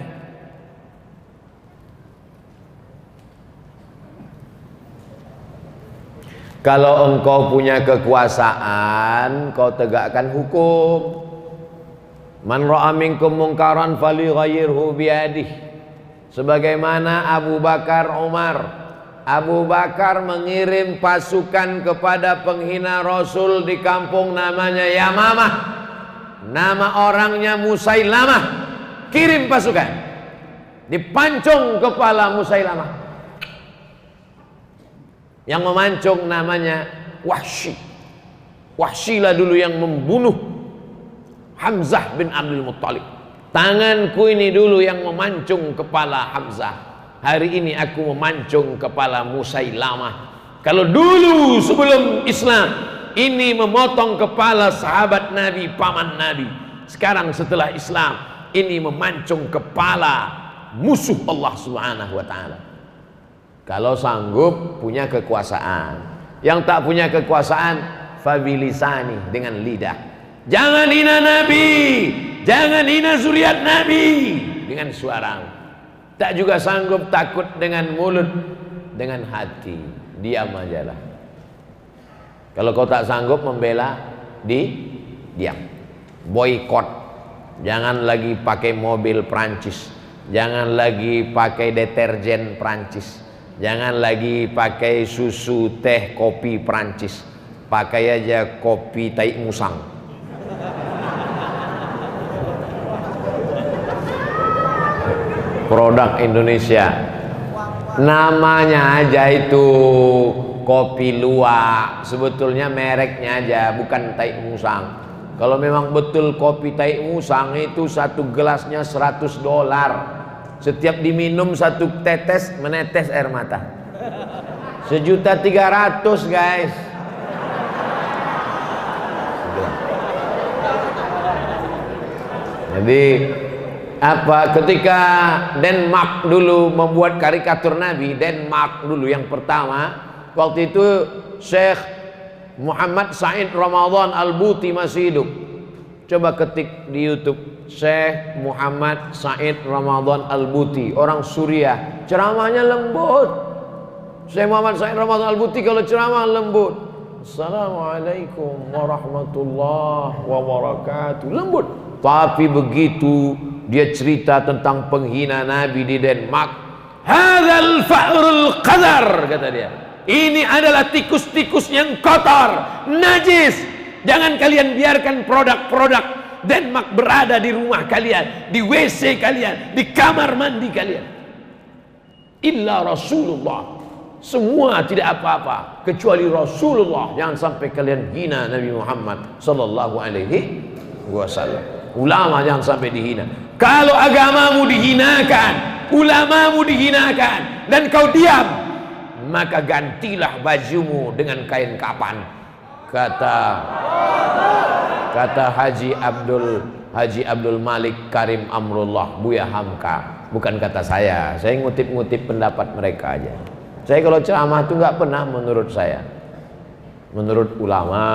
Kalau engkau punya kekuasaan, kau tegakkan hukum. Man ra'a minkum munkaran falyughayyirhu biyadihi. Sebagaimana Abu Bakar Umar. Abu Bakar mengirim pasukan kepada penghina Rasul di kampung namanya Yamamah. Nama orangnya Musailamah. Kirim pasukan. Dipancung kepala Musailamah. Yang memancung namanya Wahsy. Wahsy lah dulu yang membunuh Hamzah bin Abdul Muttalib. Tanganku ini dulu yang memancung kepala Hamzah. Hari ini aku memancung kepala Musailamah. Kalau dulu sebelum Islam ini memotong kepala sahabat Nabi, paman Nabi. Sekarang setelah Islam ini memancung kepala musuh Allah Subhanahu wa taala. Kalau sanggup punya kekuasaan. Yang tak punya kekuasaan, fabilisani, dengan lidah. Jangan hina Nabi, jangan hina zuriat Nabi dengan suara. Tak juga sanggup, takut dengan mulut, dengan hati. Diam aja lah. Kalau kau tak sanggup membela, diam. Boykot. Jangan lagi pakai mobil Prancis. Jangan lagi pakai deterjen Prancis. Jangan lagi pakai susu, teh, kopi Prancis. Pakai aja kopi tai musang. produk Indonesia. Namanya aja itu kopi luwak, sebetulnya mereknya aja, bukan Tai Musang. Kalau memang betul kopi Tai Musang itu satu gelasnya $100. Setiap diminum satu tetes menetes air mata. 1.300.000 guys. Jadi apa, ketika Denmark dulu membuat karikatur Nabi, Denmark dulu yang pertama, waktu itu Syekh Muhammad Said Ramadan Al-Buti masih hidup. Coba ketik di YouTube Syekh Muhammad Said Ramadan Al-Buti, orang Suriah, ceramahnya lembut. Syekh Muhammad Said Ramadan Al-Buti kalau ceramah lembut. Assalamualaikum warahmatullahi wabarakatuh, lembut. Tapi begitu dia cerita tentang penghina Nabi di Denmark, hadzal fa'rul qadar, kata dia, ini adalah tikus-tikus yang kotor, najis. Jangan kalian biarkan produk-produk Denmark berada di rumah kalian, di WC kalian, di kamar mandi kalian. Illa Rasulullah, semua tidak apa-apa kecuali Rasulullah. Jangan sampai kalian hina Nabi Muhammad sallallahu alaihi wasallam. Ulama jangan sampai dihina. Kalau agamamu dihinakan, ulamamu dihinakan, dan kau diam, maka gantilah bajumu dengan kain kapan. Kata Haji Abdul Malik Karim Amrullah Buya Hamka, bukan kata saya ngutip-ngutip pendapat mereka aja. Saya kalau ceramah itu nggak pernah menurut saya, menurut ulama,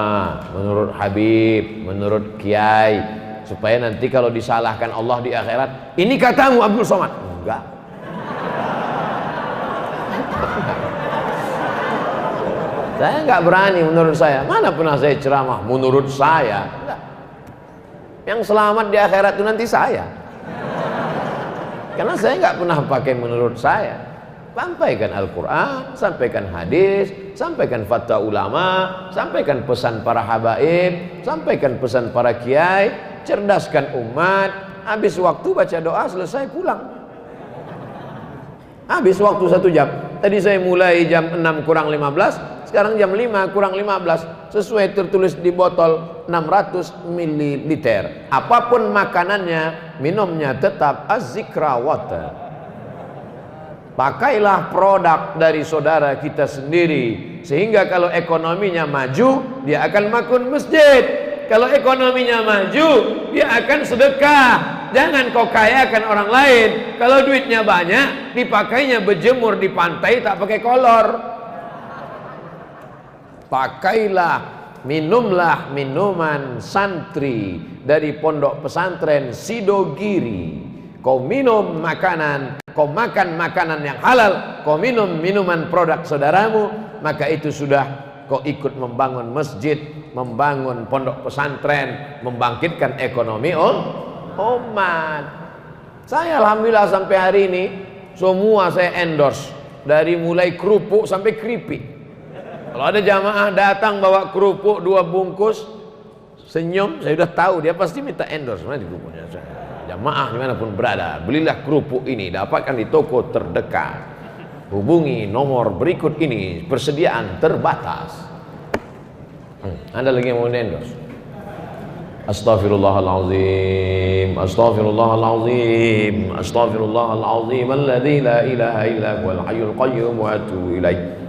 menurut Habib, menurut Kiai, supaya nanti kalau disalahkan Allah di akhirat, ini katamu Abdul Somad. Enggak. Saya enggak berani menurut saya. Mana pernah saya ceramah menurut saya? Enggak. Yang selamat di akhirat itu nanti saya. Karena saya enggak pernah pakai menurut saya. Sampaikan Al-Quran, sampaikan hadis, sampaikan fatwa ulama, sampaikan pesan para habaib, sampaikan pesan para kiai, cerdaskan umat. Habis waktu baca doa, selesai pulang. Habis waktu 1 jam. Tadi saya mulai jam 6 kurang 15, sekarang jam 5 kurang 15. Sesuai tertulis di botol 600 ml. Apapun makanannya, minumnya tetap Az-Zikra water. Pakailah produk dari saudara kita sendiri, sehingga kalau ekonominya maju, dia akan makun masjid. Kalau ekonominya maju, dia akan sedekah. Jangan kau kayakan orang lain. Kalau duitnya banyak, dipakainya berjemur di pantai tak pakai kolor. Pakailah, minumlah minuman santri dari pondok pesantren Sidogiri. Kau minum makanan, kau makan makanan yang halal, kau minum minuman produk saudaramu, maka itu sudah kau ikut membangun masjid, membangun pondok pesantren, membangkitkan ekonomi umat. Saya alhamdulillah sampai hari ini semua saya endorse, dari mulai kerupuk sampai keripik. Kalau ada jamaah datang bawa kerupuk 2 bungkus, senyum, saya sudah tahu dia pasti minta endorse. Mana di kerupuknya? Jamaah dimanapun berada, belilah kerupuk ini, dapatkan di toko terdekat. Hubungi nomor berikut ini, persediaan terbatas. Anda lagi yang mau endorse? Astaghfirullahalazim, astaghfirullahalazim, astaghfirullahalazim, alladzi la ilaha illa huwal hayyul qayyum wa atubu ilaih.